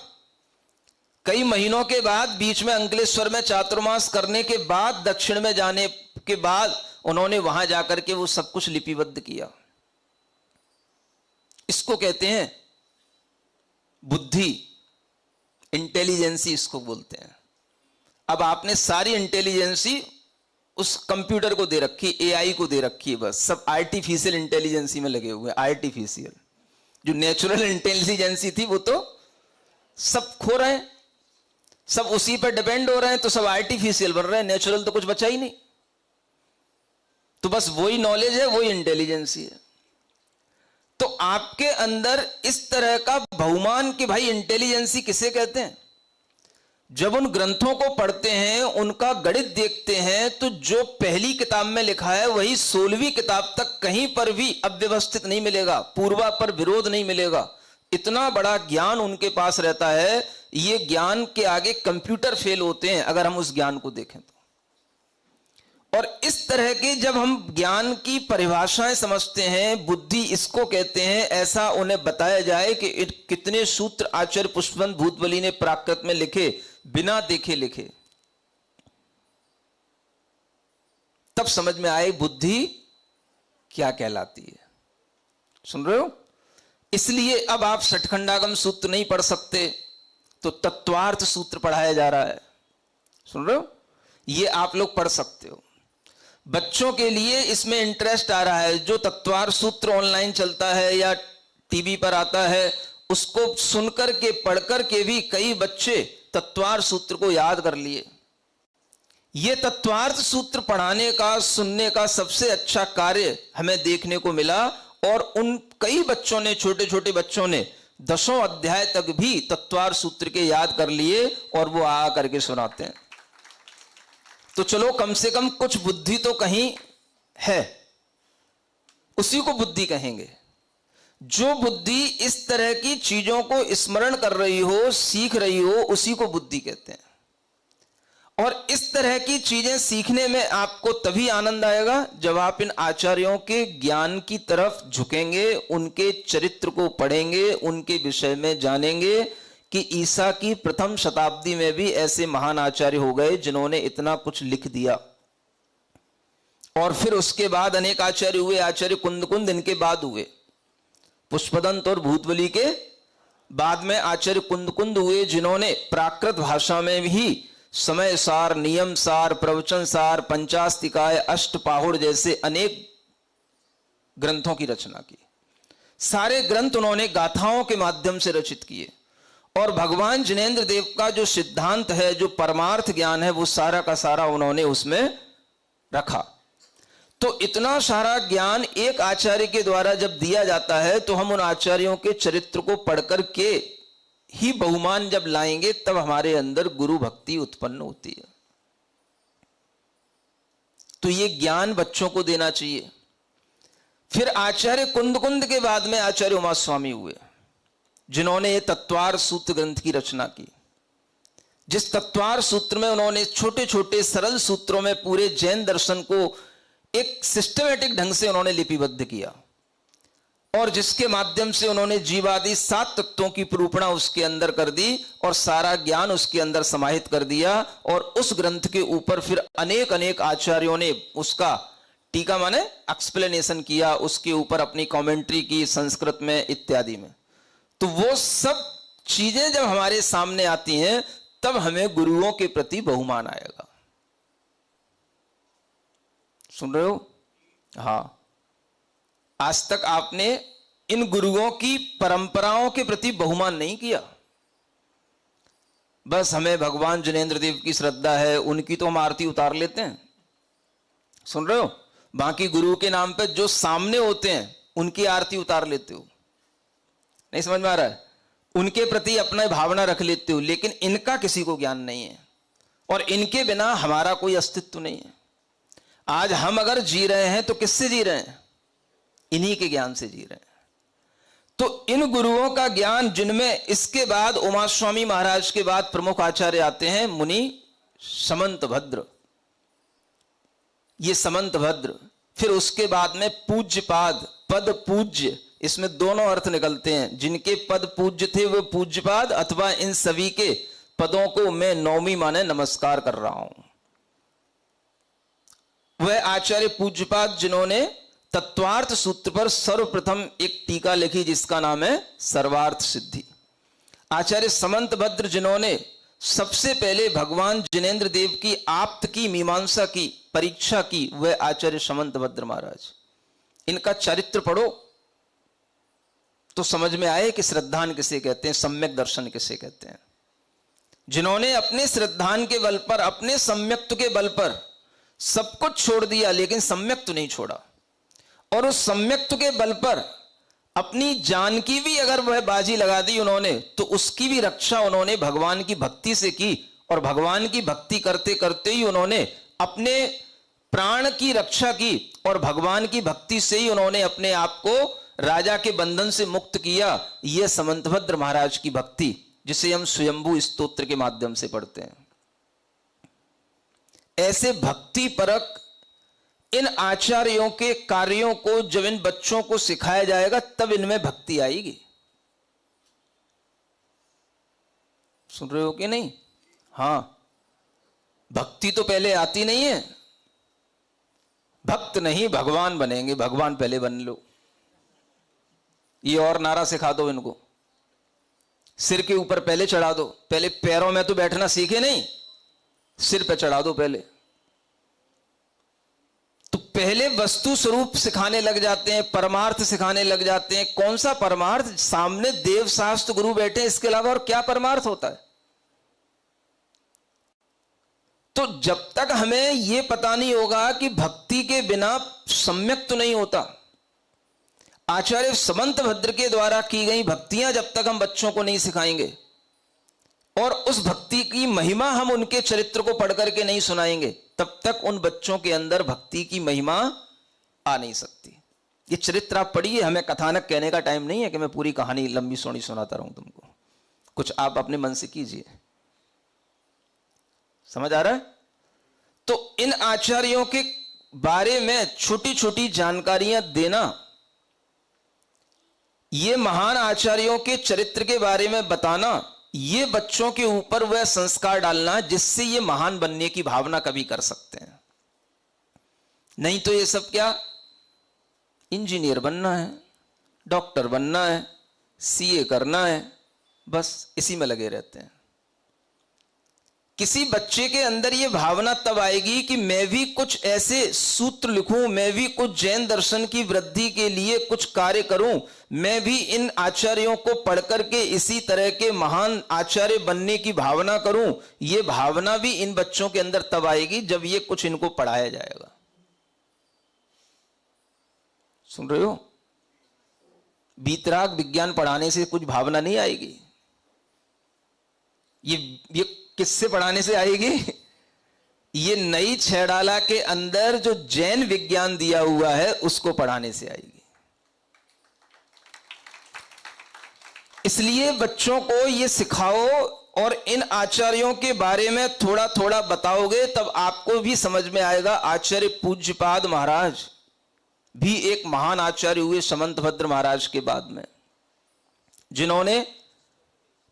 कई महीनों के बाद, बीच में अंकलेश्वर में चातुर्मास करने के बाद, दक्षिण में जाने के बाद उन्होंने वहां जाकर के वो सब कुछ लिपिबद्ध किया। इसको कहते हैं बुद्धि, इंटेलिजेंसी इसको बोलते हैं। अब आपने सारी इंटेलिजेंसी उस कंप्यूटर को दे रखी, एआई को दे रखी है, बस सब आर्टिफिशियल इंटेलिजेंसी में लगे हुए हैं। आर्टिफिशियल, जो नेचुरल इंटेलिजेंसी थी वो तो सब खो रहे हैं, सब उसी पर डिपेंड हो रहे हैं, तो सब आर्टिफिशियल बन रहे हैं, नेचुरल तो कुछ बचा ही नहीं। तो बस वही नॉलेज है, वही इंटेलिजेंसी है। तो आपके अंदर इस तरह का बहुमान कि भाई इंटेलिजेंसी किसे कहते हैं? जब उन ग्रंथों को पढ़ते हैं, उनका गणित देखते हैं, तो जो पहली किताब में लिखा है वही 16वीं किताब तक कहीं पर भी अव्यवस्थित नहीं मिलेगा, पूर्वा पर विरोध नहीं मिलेगा। इतना बड़ा ज्ञान उनके पास रहता है, ये ज्ञान के आगे कंप्यूटर फेल होते हैं अगर हम उस ज्ञान को देखें तो। और इस तरह के जब हम ज्ञान की परिभाषाएं समझते हैं, बुद्धि इसको कहते हैं, ऐसा उन्हें बताया जाए कि कितने सूत्र आचार्य पुष्पदंत भूतबली ने प्राकृत में लिखे, बिना देखे लिखे, तब समझ में आए बुद्धि क्या कहलाती है। सुन रहे हो? इसलिए अब आप सठखंडागम सूत्र नहीं पढ़ सकते, तो तत्वार्थ सूत्र पढ़ाया जा रहा है। सुन रहे हो? ये आप लोग पढ़ सकते हो। बच्चों के लिए इसमें इंटरेस्ट आ रहा है, जो तत्वार्थ सूत्र ऑनलाइन चलता है या टीवी पर आता है, उसको सुनकर के पढ़कर के भी कई बच्चे तत्वार्थ सूत्र को याद कर लिए। ये तत्वार्थ सूत्र पढ़ाने का, सुनने का सबसे अच्छा कार्य हमें देखने को मिला, और उन कई बच्चों ने, छोटे छोटे बच्चों ने 10 अध्याय तक भी तत्वार्थ सूत्र के याद कर लिए, और वो आ करके सुनाते हैं। तो चलो कम से कम कुछ बुद्धि तो कहीं है, उसी को बुद्धि कहेंगे। जो बुद्धि इस तरह की चीजों को स्मरण कर रही हो, सीख रही हो, उसी को बुद्धि कहते हैं। और इस तरह की चीजें सीखने में आपको तभी आनंद आएगा जब आप इन आचार्यों के ज्ञान की तरफ झुकेंगे, उनके चरित्र को पढ़ेंगे, उनके विषय में जानेंगे कि ईसा की प्रथम शताब्दी में भी ऐसे महान आचार्य हो गए जिन्होंने इतना कुछ लिख दिया। और फिर उसके बाद अनेक आचार्य हुए, आचार्य कुंद इनके बाद हुए, पुष्पदंत और भूतबली के बाद में आचार्य कुंद हुए, जिन्होंने प्राकृत भाषा में भी समय सार, नियम सार, प्रवचन सार, पंचास्तिकाय, अष्टपाहुड़ जैसे अनेक ग्रंथों की रचना की। सारे ग्रंथ उन्होंने गाथाओं के माध्यम से रचित किए और भगवान जिनेंद्र देव का जो सिद्धांत है, जो परमार्थ ज्ञान है, वो सारा का सारा उन्होंने उसमें रखा। तो इतना सारा ज्ञान एक आचार्य के द्वारा जब दिया जाता है तो हम उन आचार्यों के चरित्र को पढ़कर के ही बहुमान जब लाएंगे तब हमारे अंदर गुरु भक्ति उत्पन्न होती है। तो ये ज्ञान बच्चों को देना चाहिए। फिर आचार्य कुंद के बाद में आचार्य उमा स्वामी हुए, जिन्होंने ये तत्वार सूत्र ग्रंथ की रचना की। जिस तत्वार सूत्र में उन्होंने छोटे छोटे सरल सूत्रों में पूरे जैन दर्शन को एक सिस्टमेटिक ढंग से उन्होंने लिपिबद्ध किया और जिसके माध्यम से उन्होंने जीवादि 7 तत्वों की प्रूपणा उसके अंदर कर दी और सारा ज्ञान उसके अंदर समाहित कर दिया। और उस ग्रंथ के ऊपर फिर अनेक अनेक आचार्यों ने उसका टीका माने एक्सप्लेनेशन किया, उसके ऊपर अपनी कमेंट्री की संस्कृत में इत्यादि में। तो वो सब चीजें जब हमारे सामने आती हैं तब हमें गुरुओं के प्रति बहुमान आएगा। सुन रहे हो? हाँ, आज तक आपने इन गुरुओं की परंपराओं के प्रति बहुमान नहीं किया। बस हमें भगवान जिनेंद्र देव की श्रद्धा है, उनकी तो हम आरती उतार लेते हैं। सुन रहे हो? बाकी गुरु के नाम पे जो सामने होते हैं उनकी आरती उतार लेते हो। नहीं समझ में आ रहा है? उनके प्रति अपना भावना रख लेते हो, लेकिन इनका किसी को ज्ञान नहीं है और इनके बिना हमारा कोई अस्तित्व नहीं है। आज हम अगर जी रहे हैं तो किससे जी रहे हैं? इन्हीं के ज्ञान से जी रहे हैं। तो इन गुरुओं का ज्ञान, जिनमें इसके बाद उमा स्वामी महाराज के बाद प्रमुख आचार्य आते हैं मुनि समंत भद्र, ये समंत भद्र। फिर उसके बाद में पूज्यपाद, पद पूज्य, इसमें दोनों अर्थ निकलते हैं। जिनके पद पूज्य थे वो पूज्यपाद, अथवा इन सभी के पदों को मैं नौमी माने नमस्कार कर रहा हूं। वह आचार्य पूज्यपाद जिन्होंने तत्वार्थ सूत्र पर सर्वप्रथम एक टीका लिखी जिसका नाम है सर्वार्थ सिद्धि। आचार्य समंत भद्र जिन्होंने सबसे पहले भगवान जिनेंद्र देव की आप्त की मीमांसा की परीक्षा की, वह आचार्य समंत भद्र महाराज। इनका चरित्र पढ़ो तो समझ में आए कि श्रद्धान किसे कहते हैं, सम्यक दर्शन किसे कहते हैं। जिन्होंने अपने श्रद्धान के बल पर, अपने सम्यक्त्व के बल पर सब कुछ छोड़ दिया लेकिन सम्यक्त्व नहीं छोड़ा, और उस सम्यक्त्व के बल पर अपनी जान की भी अगर वह बाजी लगा दी उन्होंने, तो उसकी भी रक्षा उन्होंने भगवान की भक्ति से की। और भगवान की भक्ति करते करते ही उन्होंने अपने प्राण की रक्षा की और भगवान की भक्ति से ही उन्होंने अपने आप को राजा के बंधन से मुक्त किया। यह समंतभद्र महाराज की भक्ति, जिसे हम स्वयंभू स्तोत्र के माध्यम से पढ़ते हैं। ऐसे भक्ति परक इन आचार्यों के कार्यों को जब इन बच्चों को सिखाया जाएगा तब इनमें भक्ति आएगी। सुन रहे हो कि नहीं? हां, भक्ति तो पहले आती नहीं है। भक्त नहीं भगवान बनेंगे, भगवान पहले बन लो। ये और नारा सिखा दो इनको, सिर के ऊपर पहले चढ़ा दो। पहले पैरों में तो बैठना सीखे नहीं, सिर पे चढ़ा दो पहले। तो पहले वस्तु स्वरूप सिखाने लग जाते हैं, परमार्थ सिखाने लग जाते हैं। कौन सा परमार्थ? सामने देव शास्त्र गुरु बैठे हैं, इसके अलावा और क्या परमार्थ होता है? तो जब तक हमें यह पता नहीं होगा कि भक्ति के बिना सम्यक तो नहीं होता, आचार्य समंत भद्र के द्वारा की गई भक्तियां जब तक हम बच्चों को नहीं सिखाएंगे और उस भक्ति की महिमा हम उनके चरित्र को पढ़ करके नहीं सुनाएंगे, तब तक उन बच्चों के अंदर भक्ति की महिमा आ नहीं सकती। ये चरित्र आप पढ़िए, हमें कथानक कहने का टाइम नहीं है कि मैं पूरी कहानी लंबी सोनी सुनाता रहूं तुमको। कुछ आप अपने मन से कीजिए। समझ आ रहा है? तो इन आचार्यों के बारे में छोटी छोटी जानकारियां देना, ये महान आचार्यों के चरित्र के बारे में बताना, ये बच्चों के ऊपर वह संस्कार डालना जिससे ये महान बनने की भावना कभी कर सकते हैं। नहीं तो ये सब क्या, इंजीनियर बनना है, डॉक्टर बनना है, सीए करना है, बस इसी में लगे रहते हैं। किसी बच्चे के अंदर यह भावना तब आएगी कि मैं भी कुछ ऐसे सूत्र लिखूं, मैं भी कुछ जैन दर्शन की वृद्धि के लिए कुछ कार्य करूं, मैं भी इन आचार्यों को पढ़ करके इसी तरह के महान आचार्य बनने की भावना करूं। यह भावना भी इन बच्चों के अंदर तब आएगी जब ये कुछ इनको पढ़ाया जाएगा। सुन रहे हो? वीतराग विज्ञान पढ़ाने से कुछ भावना नहीं आएगी। ये किससे पढ़ाने से आएगी? ये नई छैडाला के अंदर जो जैन विज्ञान दिया हुआ है उसको पढ़ाने से आएगी। इसलिए बच्चों को ये सिखाओ और इन आचार्यों के बारे में थोड़ा थोड़ा बताओगे तब आपको भी समझ में आएगा। आचार्य पूज्यपाद महाराज भी एक महान आचार्य हुए समंतभद्र महाराज के बाद में, जिन्होंने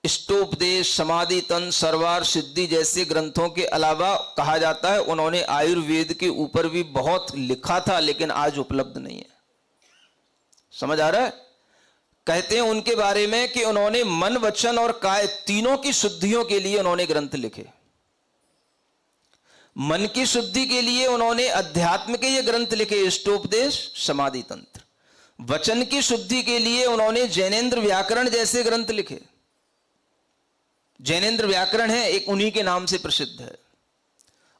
इष्टोपदेश, समाधि तंत्र, सर्वार सिद्धि जैसे ग्रंथों के अलावा कहा जाता है उन्होंने आयुर्वेद के ऊपर भी बहुत लिखा था, लेकिन आज उपलब्ध नहीं है। समझ आ रहा है? कहते हैं उनके बारे में कि उन्होंने मन, वचन और काय तीनों की शुद्धियों के लिए उन्होंने ग्रंथ लिखे। मन की शुद्धि के लिए उन्होंने अध्यात्म के ये ग्रंथ लिखे, इष्टोपदेश, समाधि तंत्र। वचन की शुद्धि के लिए उन्होंने जैनेन्द्र व्याकरण जैसे ग्रंथ लिखे। जैनेन्द्र व्याकरण है एक, उन्हीं के नाम से प्रसिद्ध है।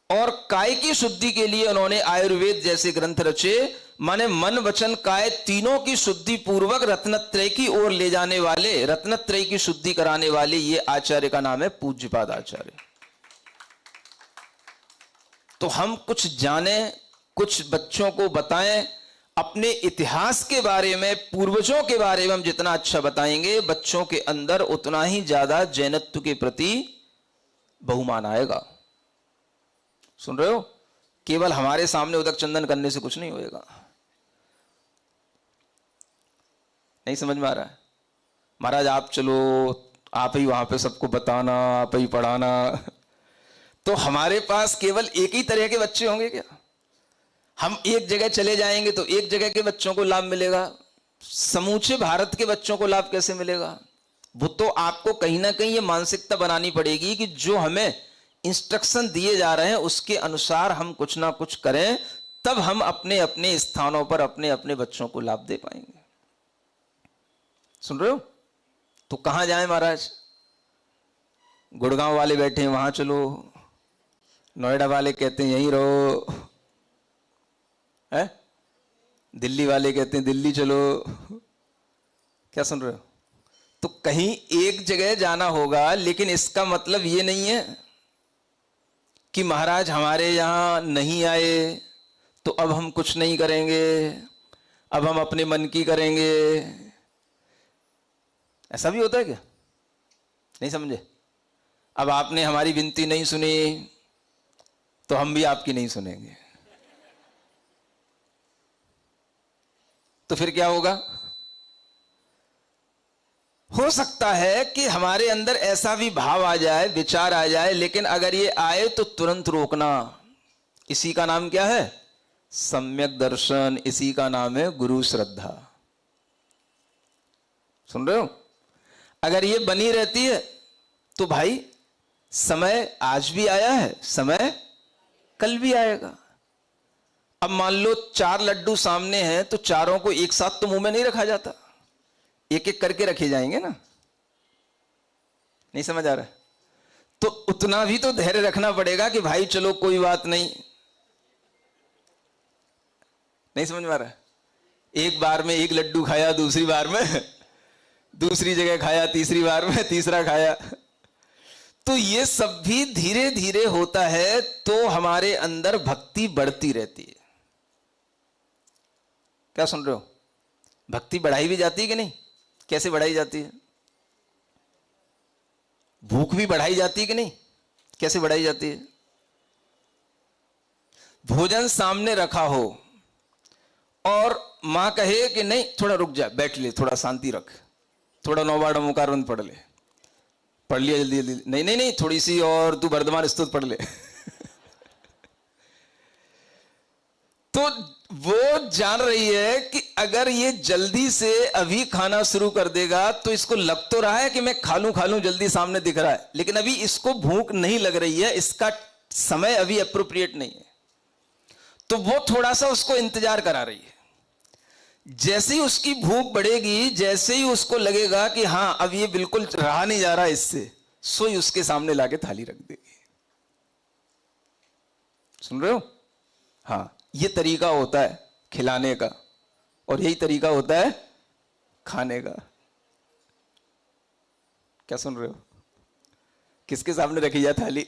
और काय की शुद्धि के लिए उन्होंने आयुर्वेद जैसे ग्रंथ रचे। माने मन, वचन, काय तीनों की शुद्धि पूर्वक रत्नत्रय की ओर ले जाने वाले, रत्नत्रय की शुद्धि कराने वाले ये आचार्य का नाम है पूज्यपाद आचार्य। तो हम कुछ जाने, कुछ बच्चों को बताएं अपने इतिहास के बारे में, पूर्वजों के बारे में। हम जितना अच्छा बताएंगे बच्चों के अंदर उतना ही ज्यादा जैनत्व के प्रति बहुमान आएगा। सुन रहे हो? केवल हमारे सामने उदक चंदन करने से कुछ नहीं होएगा। नहीं समझ में आ रहा है? महाराज आप चलो, आप ही वहां पे सबको बताना, आप ही पढ़ाना। तो हमारे पास केवल एक ही तरह के बच्चे होंगे क्या? हम एक जगह चले जाएंगे तो एक जगह के बच्चों को लाभ मिलेगा, समूचे भारत के बच्चों को लाभ कैसे मिलेगा? वो तो आपको कहीं ना कहीं ये मानसिकता बनानी पड़ेगी कि जो हमें इंस्ट्रक्शन दिए जा रहे हैं उसके अनुसार हम कुछ ना कुछ करें, तब हम अपने अपने स्थानों पर अपने अपने बच्चों को लाभ दे पाएंगे। सुन रहे हो? तो कहां जाएं महाराज? गुड़गांव वाले बैठे हैं वहां चलो, नोएडा वाले कहते हैं यहीं रहो, है? दिल्ली वाले कहते हैं दिल्ली चलो। क्या सुन रहे हो? तो कहीं एक जगह जाना होगा, लेकिन इसका मतलब ये नहीं है कि महाराज हमारे यहां नहीं आए तो अब हम कुछ नहीं करेंगे, अब हम अपने मन की करेंगे। ऐसा भी होता है क्या? नहीं समझे? अब आपने हमारी विनती नहीं सुनी तो हम भी आपकी नहीं सुनेंगे। तो फिर क्या होगा? हो सकता है कि हमारे अंदर ऐसा भी भाव आ जाए, विचार आ जाए, लेकिन अगर ये आए तो तुरंत रोकना। इसी का नाम क्या है? सम्यक दर्शन। इसी का नाम है गुरु श्रद्धा। सुन रहे हो? अगर ये बनी रहती है तो भाई समय आज भी आया है, समय कल भी आएगा। अब मान लो 4 लड्डू सामने हैं तो चारों को एक साथ तो मुंह में नहीं रखा जाता, एक एक करके रखे जाएंगे ना। नहीं समझ आ रहा है? तो उतना भी तो धैर्य रखना पड़ेगा कि भाई चलो कोई बात नहीं। नहीं समझ में आ रहा है? एक बार में एक लड्डू खाया, दूसरी बार में दूसरी जगह खाया, तीसरी बार में तीसरा खाया। तो ये सब भी धीरे धीरे होता है तो हमारे अंदर भक्ति बढ़ती रहती है। क्या सुन रहे हो? भक्ति बढ़ाई भी जाती है कि नहीं? कैसे बढ़ाई जाती है? भूख भी बढ़ाई जाती है कि नहीं? कैसे बढ़ाई जाती है? भोजन सामने रखा हो और मां कहे कि नहीं थोड़ा रुक जा, बैठ ले, थोड़ा शांति रख, थोड़ा नौबाड़ मुकारवन पढ़ ले, पढ़ लिया जल्दी जल्दी, नहीं नहीं नहीं थोड़ी सी और तू वर्धमान स्तुति पढ़ ले तो वो जान रही है कि अगर ये जल्दी से अभी खाना शुरू कर देगा तो इसको लग तो रहा है कि मैं खा लूं जल्दी सामने दिख रहा है, लेकिन अभी इसको भूख नहीं लग रही है, इसका समय अभी अप्रोप्रिएट नहीं है, तो वो थोड़ा सा उसको इंतजार करा रही है। जैसे ही उसकी भूख बढ़ेगी, जैसे ही उसको लगेगा कि हां अब ये बिल्कुल रहा नहीं जा रहा इससे, सोई उसके सामने लाके थाली रख देगी। सुन रहे हो? हाँ, ये तरीका होता है खिलाने का और यही तरीका होता है खाने का। क्या सुन रहे हो? किसके सामने रखी जाए थाली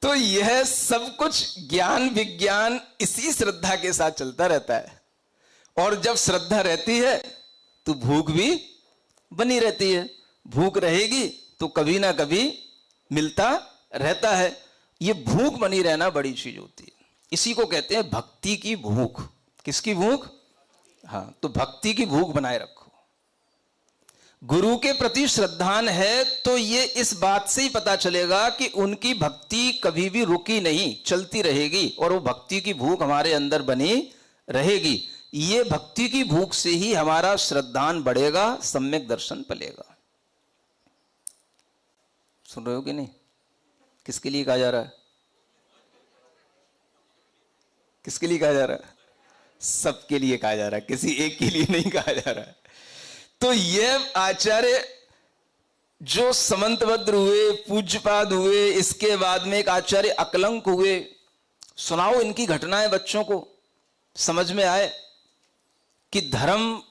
तो यह सब कुछ ज्ञान विज्ञान इसी श्रद्धा के साथ चलता रहता है, और जब श्रद्धा रहती है तो भूख भी बनी रहती है, भूख रहेगी तो कभी ना कभी मिलता रहता है। ये भूख बनी रहना बड़ी चीज होती है, इसी को कहते हैं भक्ति की भूख। किसकी भूख? हाँ, तो भक्ति की भूख बनाए रखो। गुरु के प्रति श्रद्धान है तो ये इस बात से ही पता चलेगा कि उनकी भक्ति कभी भी रुकी नहीं, चलती रहेगी, और वो भक्ति की भूख हमारे अंदर बनी रहेगी। ये भक्ति की भूख से ही हमारा श्रद्धान बढ़ेगा, सम्यक दर्शन पलेगा। सुन रहे हो कि नहीं? किसके लिए कहा जा रहा है? किसके लिए कहा जा रहा है? सबके लिए कहा जा रहा है, किसी एक के लिए नहीं कहा जा रहा है। तो यह आचार्य जो समंतभद्र हुए, पूज्यपाद हुए, इसके बाद में एक आचार्य अकलंक हुए, सुनाओ इनकी घटनाएं बच्चों को समझ में आए कि धर्म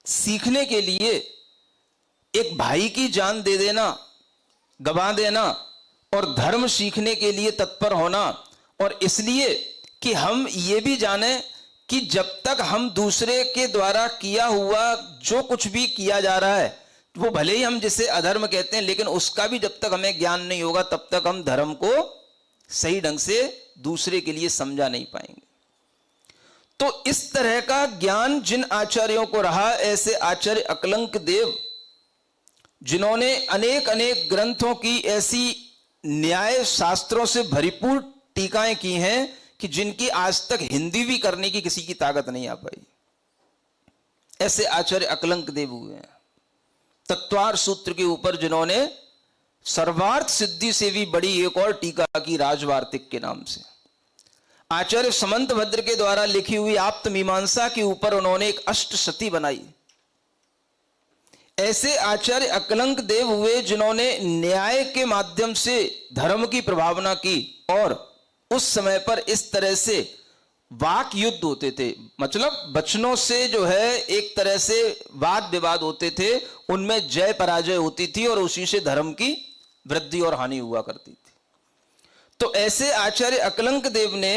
सीखने के लिए एक भाई की जान दे देना, गवा देना, और धर्म सीखने के लिए तत्पर होना, और इसलिए कि हम ये भी जाने कि जब तक हम दूसरे के द्वारा किया हुआ जो कुछ भी किया जा रहा है, वो भले ही हम जिसे अधर्म कहते हैं, लेकिन उसका भी जब तक हमें ज्ञान नहीं होगा तब तक हम धर्म को सही ढंग से दूसरे के लिए समझा नहीं पाएंगे। तो इस तरह का ज्ञान जिन आचार्यों को रहा, ऐसे आचार्य अकलंक देव जिन्होंने अनेक अनेक ग्रंथों की ऐसी न्याय शास्त्रों से भरपूर टीकाएं की हैं कि जिनकी आज तक हिंदी भी करने की किसी की ताकत नहीं आ पाई, ऐसे आचार्य अकलंक देव हुए हैं। तत्वार सूत्र के ऊपर जिन्होंने सर्वार्थ सिद्धि से भी बड़ी एक और टीका की, राजवार्तिक के नाम से। आचार्य समंतभद्र के द्वारा लिखी हुई आप्त मीमांसा के ऊपर उन्होंने एक अष्टशती बनाई। ऐसे आचार्य अकलंक देव हुए जिन्होंने न्याय के माध्यम से धर्म की प्रभावना की, और उस समय पर इस तरह से वाक युद्ध होते थे, मतलब वचनों से जो है एक तरह से वाद विवाद होते थे, उनमें जय पराजय होती थी और उसी से धर्म की वृद्धि और हानि हुआ करती थी। तो ऐसे आचार्य अकलंक देव ने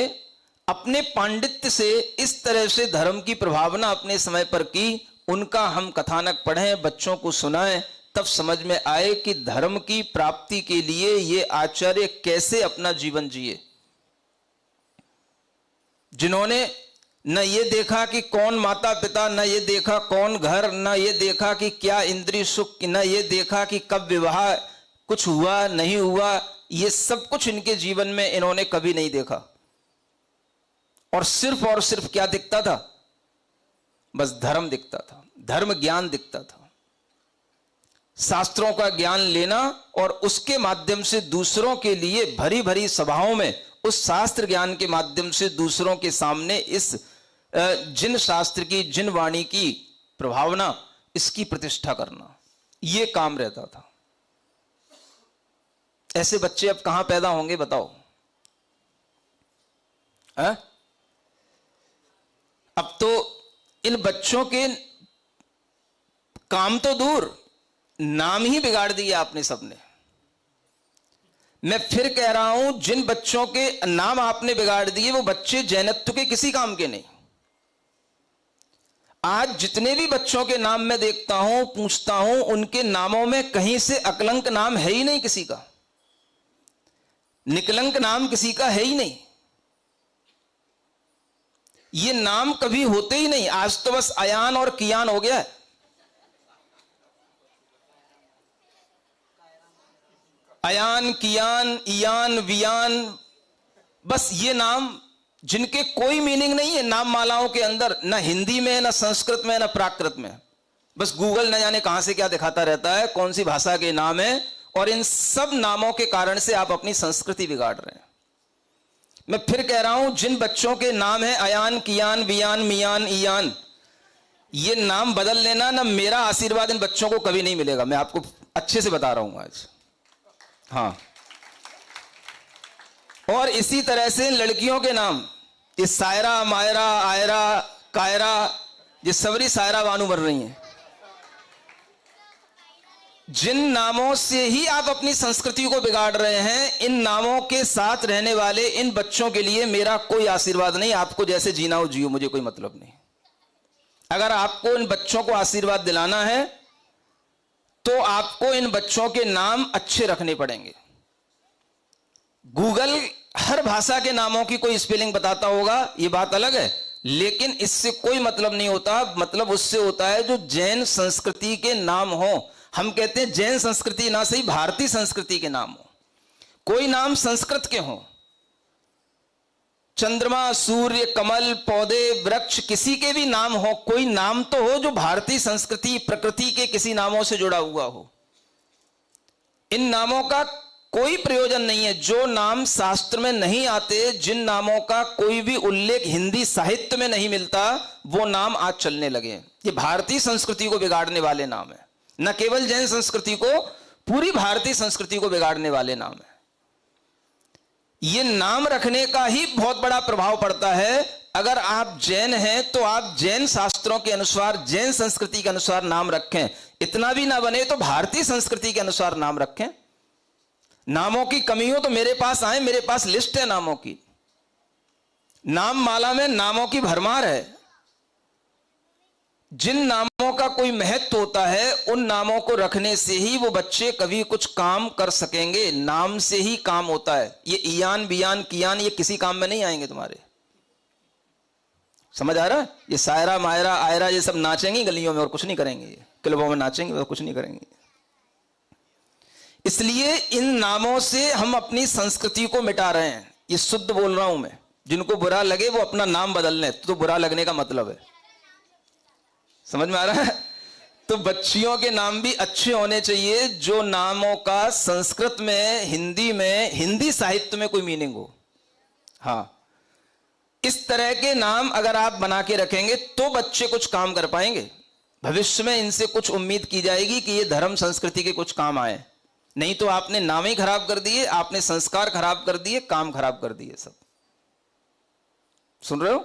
अपने पांडित्य से इस तरह से धर्म की प्रभावना अपने समय पर की। उनका हम कथानक पढ़ें, बच्चों को सुनाएं, तब समझ में आए कि धर्म की प्राप्ति के लिए ये आचार्य कैसे अपना जीवन जिए, जिन्होंने न ये देखा कि कौन माता पिता, न ये देखा कौन घर, न ये देखा कि क्या इंद्रिय सुख, न ये देखा कि कब विवाह कुछ हुआ नहीं हुआ, ये सब कुछ इनके जीवन में इन्होंने कभी नहीं देखा। और सिर्फ क्या दिखता था? बस धर्म दिखता था, धर्म ज्ञान दिखता था। शास्त्रों का ज्ञान लेना और उसके माध्यम से दूसरों के लिए भरी भरी सभाओं में उस शास्त्र ज्ञान के माध्यम से दूसरों के सामने इस जिन शास्त्र की, जिन वाणी की प्रभावना, इसकी प्रतिष्ठा करना, यह काम रहता था। ऐसे बच्चे अब कहां पैदा होंगे बताओ? अब तो इन बच्चों के काम तो दूर, नाम ही बिगाड़ दिया आपने सबने। मैं फिर कह रहा हूं, जिन बच्चों के नाम आपने बिगाड़ दिए वो बच्चे जैनत्व के किसी काम के नहीं। आज जितने भी बच्चों के नाम मैं देखता हूं, पूछता हूं, उनके नामों में कहीं से अकलंक नाम है ही नहीं किसी का। निकलंक नाम किसी का है ही नहीं। ये नाम कभी होते ही नहीं। आज तो बस अयान और कियान हो गया है। अयान, कियान, इयान, वियान, बस ये नाम जिनके कोई मीनिंग नहीं है नाम मालाओं के अंदर, ना हिंदी में, ना संस्कृत में, ना प्राकृत में। बस गूगल न जाने कहां से क्या दिखाता रहता है, कौन सी भाषा के नाम है, और इन सब नामों के कारण से आप अपनी संस्कृति बिगाड़ रहे हैं। मैं फिर कह रहा हूं, जिन बच्चों के नाम है अयान, कियान, वियान, मियान, इयान, ये नाम बदल लेना, ना मेरा आशीर्वाद इन बच्चों को कभी नहीं मिलेगा। मैं आपको अच्छे से बता रहा हूं आज। हाँ, और इसी तरह से लड़कियों के नाम, ये सायरा, मायरा, आयरा, कायरा, ये सबरी सायरा बानू बन रही हैं। जिन नामों से ही आप अपनी संस्कृति को बिगाड़ रहे हैं, इन नामों के साथ रहने वाले इन बच्चों के लिए मेरा कोई आशीर्वाद नहीं। आपको जैसे जीना हो जियो, मुझे कोई मतलब नहीं। अगर आपको इन बच्चों को आशीर्वाद दिलाना है तो आपको इन बच्चों के नाम अच्छे रखने पड़ेंगे। गूगल हर भाषा के नामों की कोई स्पेलिंग बताता होगा, ये बात अलग है, लेकिन इससे कोई मतलब नहीं होता। मतलब उससे होता है जो जैन संस्कृति के नाम हो। हम कहते हैं जैन संस्कृति ना सही, भारतीय संस्कृति के नाम हो। कोई नाम संस्कृत के हो, चंद्रमा, सूर्य, कमल, पौधे, वृक्ष, किसी के भी नाम हो, कोई नाम तो हो जो भारतीय संस्कृति, प्रकृति के किसी नामों से जुड़ा हुआ हो। इन नामों का कोई प्रयोजन नहीं है। जो नाम शास्त्र में नहीं आते, जिन नामों का कोई भी उल्लेख हिंदी साहित्य में नहीं मिलता, वो नाम आज चलने लगे। ये भारतीय संस्कृति को बिगाड़ने वाले नाम है। न केवल जैन संस्कृति को, पूरी भारतीय संस्कृति को बिगाड़ने वाले नाम है। ये नाम रखने का ही बहुत बड़ा प्रभाव पड़ता है। अगर आप जैन हैं तो आप जैन शास्त्रों के अनुसार, जैन संस्कृति के अनुसार नाम रखें। इतना भी ना बने तो भारतीय संस्कृति के अनुसार नाम रखें। नामों की कमी हो तो मेरे पास आए, मेरे पास लिस्ट है नामों की। नाम माला में नामों की भरमार है। जिन नामों का कोई महत्व होता है, उन नामों को रखने से ही वो बच्चे कभी कुछ काम कर सकेंगे। नाम से ही काम होता है। ये इयान, बियान, कियान, ये किसी काम में नहीं आएंगे तुम्हारे। समझ आ रहा है? ये सायरा, मायरा, आयरा, ये सब नाचेंगी गलियों में और कुछ नहीं करेंगे। ये क्लबों में नाचेंगे और कुछ नहीं करेंगे। इसलिए इन नामों से हम अपनी संस्कृति को मिटा रहे हैं। ये शुद्ध बोल रहा हूं मैं। जिनको बुरा लगे वो अपना नाम बदल लें, तो बुरा लगने का मतलब है। समझ में आ रहा है? तो बच्चियों के नाम भी अच्छे होने चाहिए, जो नामों का संस्कृत में, हिंदी में, हिंदी साहित्य में कोई मीनिंग हो। हाँ, इस तरह के नाम अगर आप बना के रखेंगे तो बच्चे कुछ काम कर पाएंगे। भविष्य में इनसे कुछ उम्मीद की जाएगी कि ये धर्म संस्कृति के कुछ काम आए। नहीं तो आपने नाम ही खराब कर दिए, आपने संस्कार खराब कर दिए, काम खराब कर दिए सब। सुन रहे हो?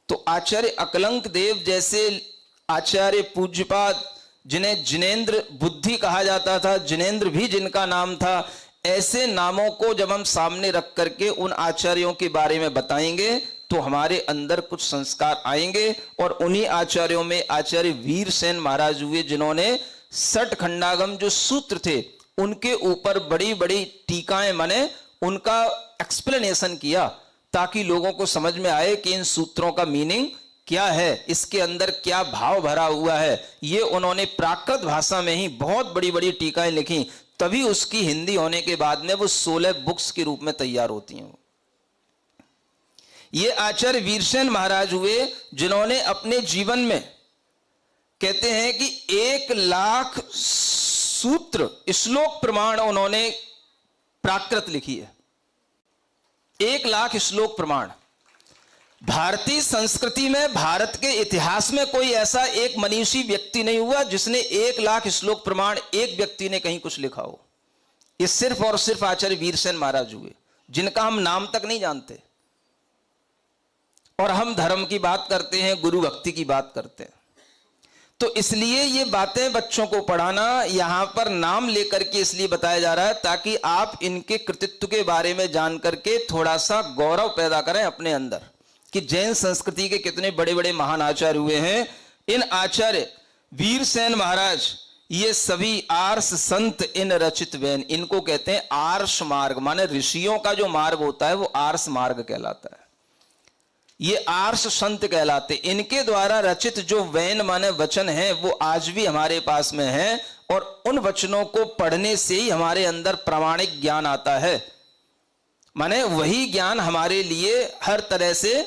तो आचार्य अकलंक देव जैसे आचार्य पूज्यपाद, जिन्हें जिनेंद्र बुद्धि कहा जाता था, जिनेंद्र भी जिनका नाम था, ऐसे नामों को जब हम सामने रख करके उन आचार्यों के बारे में बताएंगे तो हमारे अंदर कुछ संस्कार आएंगे। और उन्हीं आचार्यों में आचार्य वीरसेन महाराज हुए, जिन्होंने सठ खंडागम जो सूत्र थे उनके ऊपर बड़ी बड़ी टीकाएं माने उनका एक्सप्लेनेशन किया, ताकि लोगों को समझ में आए कि इन सूत्रों का मीनिंग क्या है, इसके अंदर क्या भाव भरा हुआ है। ये उन्होंने प्राकृत भाषा में ही बहुत बड़ी बड़ी टीकाएं लिखी, तभी उसकी हिंदी होने के बाद में वो 16 बुक्स के रूप में तैयार होती हैं। ये आचार्य वीरसेन महाराज हुए, जिन्होंने अपने जीवन में, कहते हैं कि 1,00,000 सूत्र, श्लोक प्रमाण उन्होंने प्राकृत लिखी है। 1,00,000 श्लोक प्रमाण। भारतीय संस्कृति में, भारत के इतिहास में कोई ऐसा एक मनीषी व्यक्ति नहीं हुआ जिसने 1,00,000 श्लोक प्रमाण एक व्यक्ति ने कहीं कुछ लिखा हो। ये सिर्फ और सिर्फ आचार्य वीरसेन महाराज हुए, जिनका हम नाम तक नहीं जानते। और हम धर्म की बात करते हैं, गुरु भक्ति की बात करते हैं। तो इसलिए ये बातें बच्चों को पढ़ाना, यहां पर नाम लेकर के इसलिए बताया जा रहा है ताकि आप इनके कृतित्व के बारे में जान करके थोड़ा सा गौरव पैदा करें अपने अंदर, कि जैन संस्कृति के कितने बड़े बड़े महान आचार्य हुए हैं। इन आचार्य वीरसेन महाराज, ये सभी आर्ष संत इन रचित वैन, इनको कहते हैं आर्ष मार्ग, माने ऋषियों का जो मार्ग होता है वो आर्ष मार्ग कहलाता है। ये आर्ष संत कहलाते, इनके द्वारा रचित जो वैन माने वचन हैं वो आज भी हमारे पास में है, और उन वचनों को पढ़ने से ही हमारे अंदर प्रामाणिक ज्ञान आता है। माने वही ज्ञान हमारे लिए हर तरह से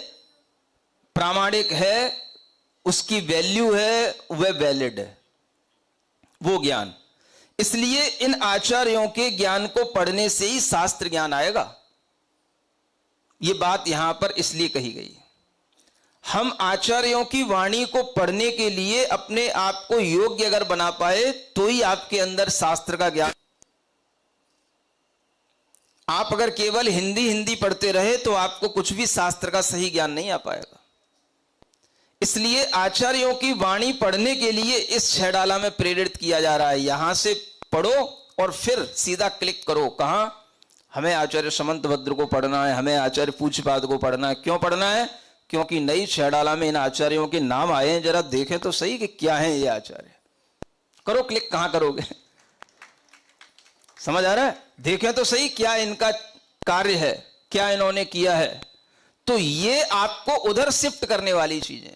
प्रामाणिक है, उसकी वैल्यू है, वह वैलिड है वो ज्ञान। इसलिए इन आचार्यों के ज्ञान को पढ़ने से ही शास्त्र ज्ञान आएगा। यह बात यहां पर इसलिए कही गई। हम आचार्यों की वाणी को पढ़ने के लिए अपने आप को योग्य अगर बना पाए तो ही आपके अंदर शास्त्र का ज्ञान। आप अगर केवल हिंदी हिंदी पढ़ते रहे तो आपको कुछ भी शास्त्र का सही ज्ञान नहीं आ पाएगा। इसलिए आचार्यों की वाणी पढ़ने के लिए इस छहडाला में प्रेरित किया जा रहा है। यहां से पढ़ो और फिर सीधा क्लिक करो। कहां? हमें आचार्य समंत भद्र को पढ़ना है, हमें आचार्य पूज्यपाद को पढ़ना है। क्यों पढ़ना है? क्योंकि नई छहडाला में इन आचार्यों के नाम आए हैं। जरा देखें तो सही कि क्या है ये आचार्य। करो क्लिक। कहां करोगे? समझ आ रहा है? देखें तो सही क्या इनका कार्य है, क्या इन्होंने किया है। तो ये आपको उधर शिफ्ट करने वाली चीजें।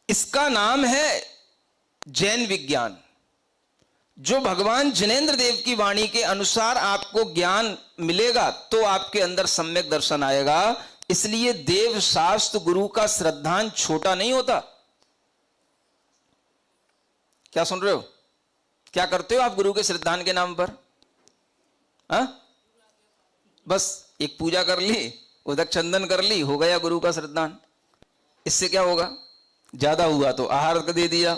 इसका नाम है जैन विज्ञान। जो भगवान जिनेंद्र देव की वाणी के अनुसार आपको ज्ञान मिलेगा तो आपके अंदर सम्यक दर्शन आएगा। इसलिए देव शास्त्र गुरु का श्रद्धान छोटा नहीं होता। क्या सुन रहे हो? क्या करते हो आप गुरु के श्रद्धान के नाम पर? बस एक पूजा कर ली, उदक चंदन कर ली, हो गया गुरु का श्रद्धान। इससे क्या होगा? ज्यादा हुआ तो आहार दे दिया,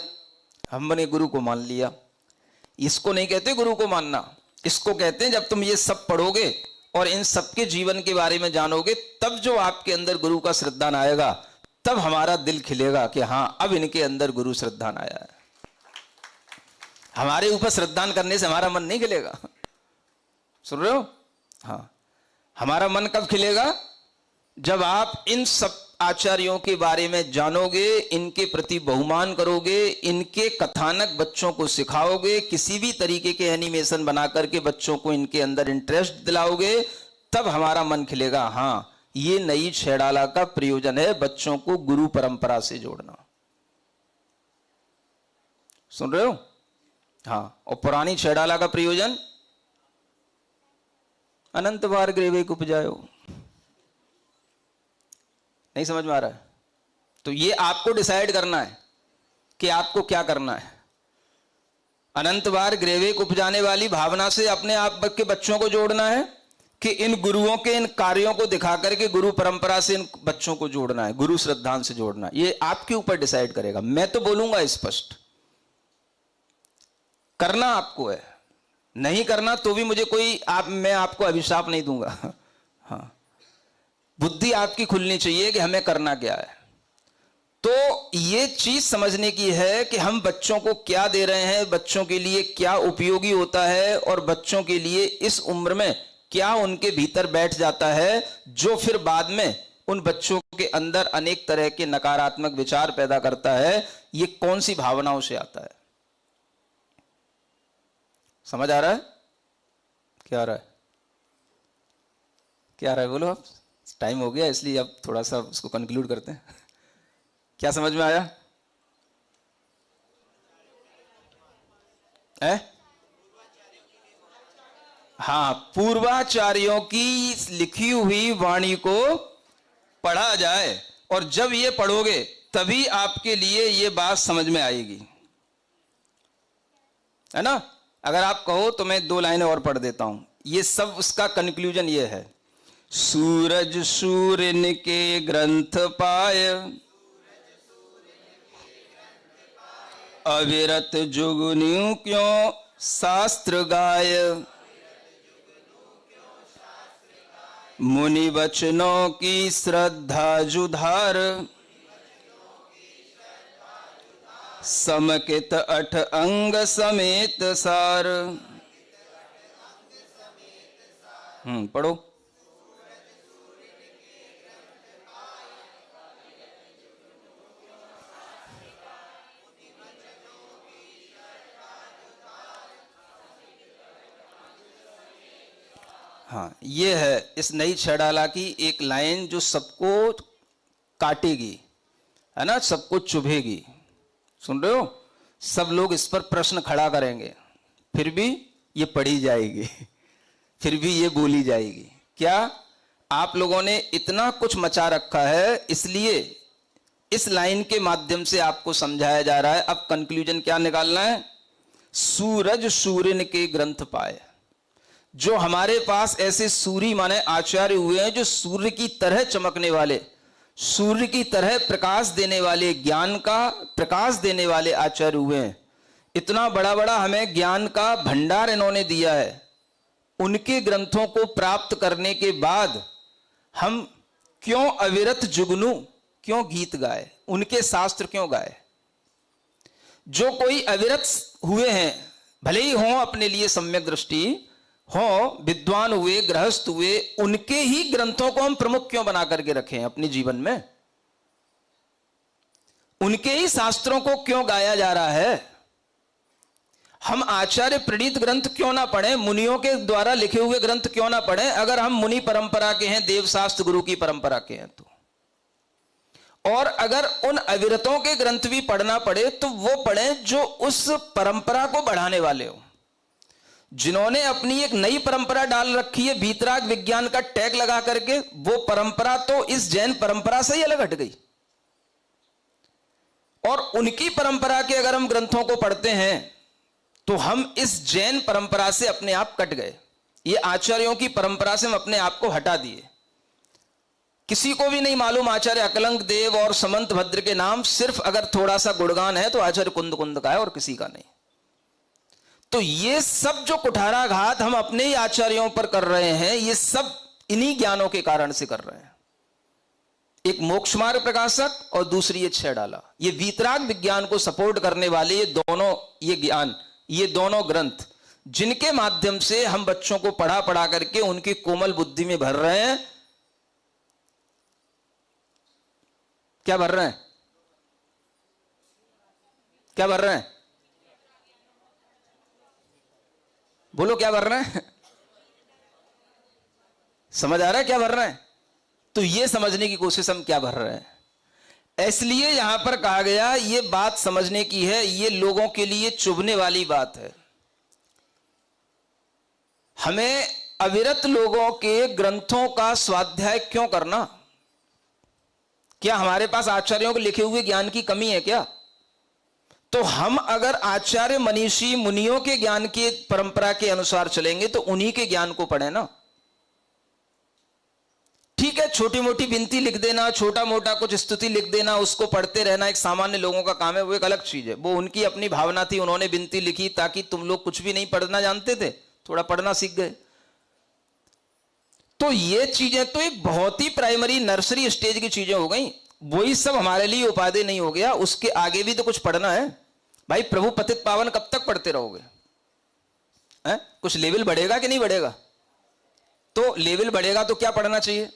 हमने गुरु को मान लिया। इसको नहीं कहते गुरु को मानना, इसको कहते हैं जब तुम ये सब पढ़ोगे और इन सबके जीवन के बारे में जानोगे तब जो आपके अंदर गुरु का श्रद्धान आएगा, तब हमारा दिल खिलेगा कि हां अब इनके अंदर गुरु श्रद्धान आया है। हमारे ऊपर श्रद्धान करने से हमारा मन नहीं खिलेगा। सुन रहे हो? हाँ, हमारा मन कब खिलेगा? जब आप इन सब आचार्यों के बारे में जानोगे, इनके प्रति बहुमान करोगे, इनके कथानक बच्चों को सिखाओगे, किसी भी तरीके के एनिमेशन बना करके बच्चों को इनके अंदर इंटरेस्ट दिलाओगे, तब हमारा मन खिलेगा। हां, ये नई छहडाला का प्रयोजन है बच्चों को गुरु परंपरा से जोड़ना। सुन रहे हो? हाँ, और पुरानी छहडाला का प्रयोजन अनंत बार ग्रेवे को उपजायो। नहीं समझ में आ रहा है? तो ये आपको डिसाइड करना है कि आपको क्या करना है। अनंत बार ग्रेवे को उपजाने वाली भावना से अपने आप के बच्चों को जोड़ना है कि इन गुरुओं के इन कार्यों को दिखा करके गुरु परंपरा से इन बच्चों को जोड़ना है, गुरु श्रद्धान से जोड़ना है। ये आपके ऊपर डिसाइड करेगा। मैं तो बोलूंगा स्पष्ट, करना आपको है। नहीं करना तो भी मुझे कोई मैं आपको अभिशाप नहीं दूंगा। हाँ, बुद्धि आपकी खुलनी चाहिए कि हमें करना क्या है। तो ये चीज समझने की है कि हम बच्चों को क्या दे रहे हैं, बच्चों के लिए क्या उपयोगी होता है, और बच्चों के लिए इस उम्र में क्या उनके भीतर बैठ जाता है जो फिर बाद में उन बच्चों के अंदर अनेक तरह के नकारात्मक विचार पैदा करता है। ये कौन सी भावनाओं से आता है? समझ आ रहा है? क्या आ रहा है? क्या आ रहा है? बोलो आप। टाइम हो गया इसलिए अब थोड़ा सा उसको कंक्लूड करते हैं। क्या समझ में आया? हाँ, पूर्वाचार्यों की लिखी हुई वाणी को पढ़ा जाए, और जब ये पढ़ोगे तभी आपके लिए ये बात समझ में आएगी, है ना? अगर आप कहो तो मैं 2 लाइनें और पढ़ देता हूं। ये सब उसका कंक्लूजन ये है। सूरज सूर्य के ग्रंथ पाय, अविरत जुगनू क्यों शास्त्र गाय, मुनि वचनों की श्रद्धा जुधार, समकित 8 अंग समेत सार। पढ़ो। ये है इस नई छेड़ाला की एक लाइन जो सबको काटेगी, है ना, सबको चुभेगी। सुन रहे हो? सब लोग इस पर प्रश्न खड़ा करेंगे, फिर भी ये पढ़ी जाएगी, फिर भी ये बोली जाएगी। क्या आप लोगों ने इतना कुछ मचा रखा है, इसलिए इस लाइन के माध्यम से आपको समझाया जा रहा है। अब कंक्लूजन क्या निकालना है? सूरज सूर्य के ग्रंथ पाए। जो हमारे पास ऐसे सूरी माने आचार्य हुए हैं, जो सूर्य की तरह चमकने वाले, सूर्य की तरह प्रकाश देने वाले, ज्ञान का प्रकाश देने वाले आचार्य हुए हैं। इतना बड़ा बड़ा हमें ज्ञान का भंडार इन्होंने दिया है। उनके ग्रंथों को प्राप्त करने के बाद हम क्यों अविरत जुगनू, क्यों गीत गाए, उनके शास्त्र क्यों गाए? जो कोई अविरत हुए हैं, भले ही हों अपने लिए सम्यक दृष्टि, हो विद्वान हुए, गृहस्थ हुए, उनके ही ग्रंथों को हम प्रमुख क्यों बना करके रखें अपने जीवन में? उनके ही शास्त्रों को क्यों गाया जा रहा है? हम आचार्य प्रणीत ग्रंथ क्यों ना पढ़ें? मुनियों के द्वारा लिखे हुए ग्रंथ क्यों ना पढ़ें? अगर हम मुनि परंपरा के हैं, देव शास्त्र गुरु की परंपरा के हैं तो। और अगर उन अविरतों के ग्रंथ भी पढ़ना पड़े तो वो पढ़ें जो उस परंपरा को बढ़ाने वाले हो, जिन्होंने अपनी एक नई परंपरा डाल रखी है वीतराग विज्ञान का टैग लगा करके। वो परंपरा तो इस जैन परंपरा से ही अलग हट गई, और उनकी परंपरा के अगर हम ग्रंथों को पढ़ते हैं तो हम इस जैन परंपरा से अपने आप कट गए। ये आचार्यों की परंपरा से हम अपने आप को हटा दिए। किसी को भी नहीं मालूम आचार्य अकलंक देव और समंत भद्र के नाम, सिर्फ अगर थोड़ा सा गुणगान है तो आचार्य कुंद कुंद का है और किसी का नहीं। तो ये सब जो कुठाराघात हम अपने ही आचार्यों पर कर रहे हैं, ये सब इन्हीं ज्ञानों के कारण से कर रहे हैं। एक मोक्ष मार्ग प्रकाशक और दूसरी ये छेड़ाला, ये वीतराग विज्ञान को सपोर्ट करने वाले ये दोनों, ये ज्ञान, ये दोनों ग्रंथ, जिनके माध्यम से हम बच्चों को पढ़ा पढ़ा करके उनकी कोमल बुद्धि में भर रहे हैं। क्या भर रहे हैं? क्या भर रहे हैं? बोलो क्या भर रहे हैं? समझ आ रहा है क्या भर रहे हैं? तो ये समझने की कोशिश हम क्या भर रहे हैं। इसलिए यहां पर कहा गया ये बात समझने की है, ये लोगों के लिए चुभने वाली बात है। हमें अविरत लोगों के ग्रंथों का स्वाध्याय क्यों करना? क्या हमारे पास आचार्यों के लिखे हुए ज्ञान की कमी है क्या? तो हम अगर आचार्य मनीषी मुनियों के ज्ञान की परंपरा के अनुसार चलेंगे तो उन्हीं के ज्ञान को पढ़े ना। ठीक है, छोटी मोटी विनती लिख देना, छोटा मोटा कुछ स्तुति लिख देना, उसको पढ़ते रहना एक सामान्य लोगों का काम है, वो एक अलग चीज है। वो उनकी अपनी भावना थी, उन्होंने विनती लिखी ताकि तुम लोग कुछ भी नहीं पढ़ना जानते थे, थोड़ा पढ़ना सीख गए। तो ये चीजें तो एक बहुत ही प्राइमरी नर्सरी स्टेज की चीजें हो गई। वही सब हमारे लिए उपादेय नहीं हो गया, उसके आगे भी तो कुछ पढ़ना है भाई। प्रभु पतित पावन कब तक पढ़ते रहोगे? कुछ लेवल बढ़ेगा कि नहीं बढ़ेगा? तो लेवल बढ़ेगा तो क्या पढ़ना चाहिए?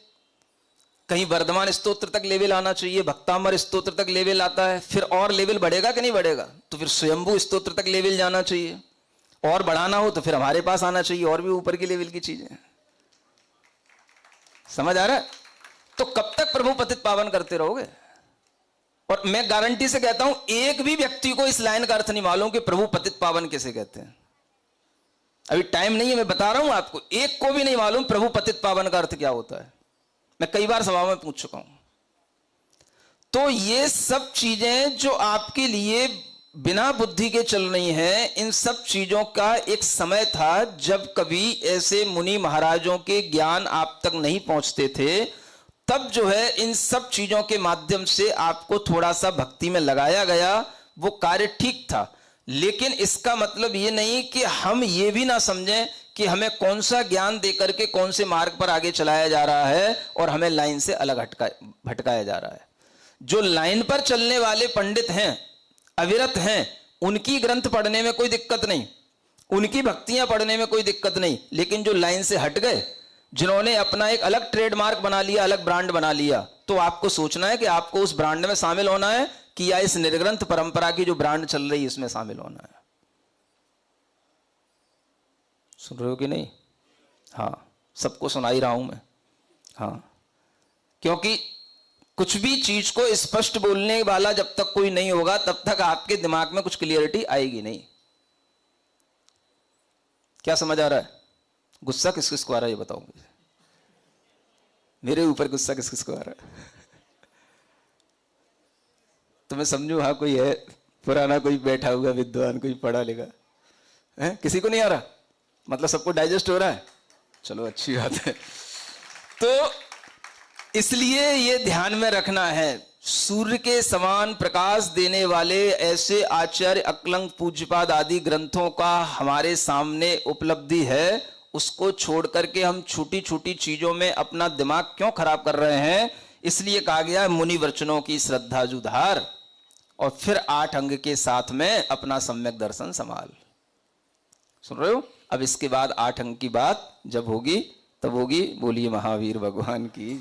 कहीं वर्धमान स्तोत्र तक लेवल आना चाहिए, भक्तामर स्तोत्र तक लेवल आता है, फिर और लेवल बढ़ेगा कि नहीं बढ़ेगा? तो फिर स्वयंभू स्तोत्र तक लेवल जाना चाहिए, और बढ़ाना हो तो फिर हमारे पास आना चाहिए, और भी ऊपर की लेवल की चीजें। समझ आ रहा है? तो कब तक प्रभु पतित पावन करते रहोगे? और मैं गारंटी से कहता हूं एक भी व्यक्ति को इस लाइन का अर्थ नहीं मालूम कि प्रभु पतित पावन कैसे कहते हैं। अभी टाइम नहीं है, मैं बता रहा हूं आपको, एक को भी नहीं मालूम प्रभु पतित पावन का अर्थ क्या होता है। मैं कई बार सभा में पूछ चुका हूं। तो ये सब चीजें जो आपके लिए बिना बुद्धि के चल रही हैं, इन सब चीजों का एक समय था जब कभी ऐसे मुनि महाराजों के ज्ञान आप तक नहीं पहुंचते थे। तब जो है इन सब चीजों के माध्यम से आपको थोड़ा सा भक्ति में लगाया गया, वो कार्य ठीक था। लेकिन इसका मतलब ये नहीं कि हम ये भी ना समझें कि हमें कौन सा ज्ञान देकर के कौन से मार्ग पर आगे चलाया जा रहा है और हमें लाइन से अलग भटकाया जा रहा है। जो लाइन पर चलने वाले पंडित हैं, अविरत हैं, उनकी ग्रंथ पढ़ने में कोई दिक्कत नहीं, उनकी भक्तियां पढ़ने में कोई दिक्कत नहीं। लेकिन जो लाइन से हट गए, जिन्होंने अपना एक अलग ट्रेडमार्क बना लिया, अलग ब्रांड बना लिया, तो आपको सोचना है कि आपको उस ब्रांड में शामिल होना है कि या इस निर्ग्रंथ परंपरा की जो ब्रांड चल रही है इसमें शामिल होना है। सुन रहे हो कि नहीं? हाँ, सबको सुना ही रहा हूं मैं। हाँ, क्योंकि कुछ भी चीज को स्पष्ट बोलने वाला जब तक कोई नहीं होगा तब तक आपके दिमाग में कुछ क्लियरिटी आएगी नहीं। क्या समझ आ रहा है? गुस्सा किस किस को आ रहा है ये बताओ मुझे। मेरे ऊपर गुस्सा किस किस को आ रहा है? तो मैं समझू हाँ कोई है पुराना, कोई बैठा हुआ विद्वान, कोई पढ़ा लिखा है। किसी को नहीं आ रहा? मतलब सबको डाइजेस्ट हो रहा है? चलो अच्छी बात है। तो इसलिए ये ध्यान में रखना है, सूर्य के समान प्रकाश देने वाले ऐसे आचार्य अकलंक पूज्यपाद आदि ग्रंथों का हमारे सामने उपलब्धि है, उसको छोड़ करके हम छोटी छोटी चीजों में अपना दिमाग क्यों खराब कर रहे हैं? इसलिए कहा गया मुनि वचनों की श्रद्धा जुधार, और फिर 8 अंग के साथ में अपना सम्यक दर्शन संभाल। सुन रहे हो? अब इसके बाद 8 अंग की बात जब होगी तब होगी। बोलिए महावीर भगवान की।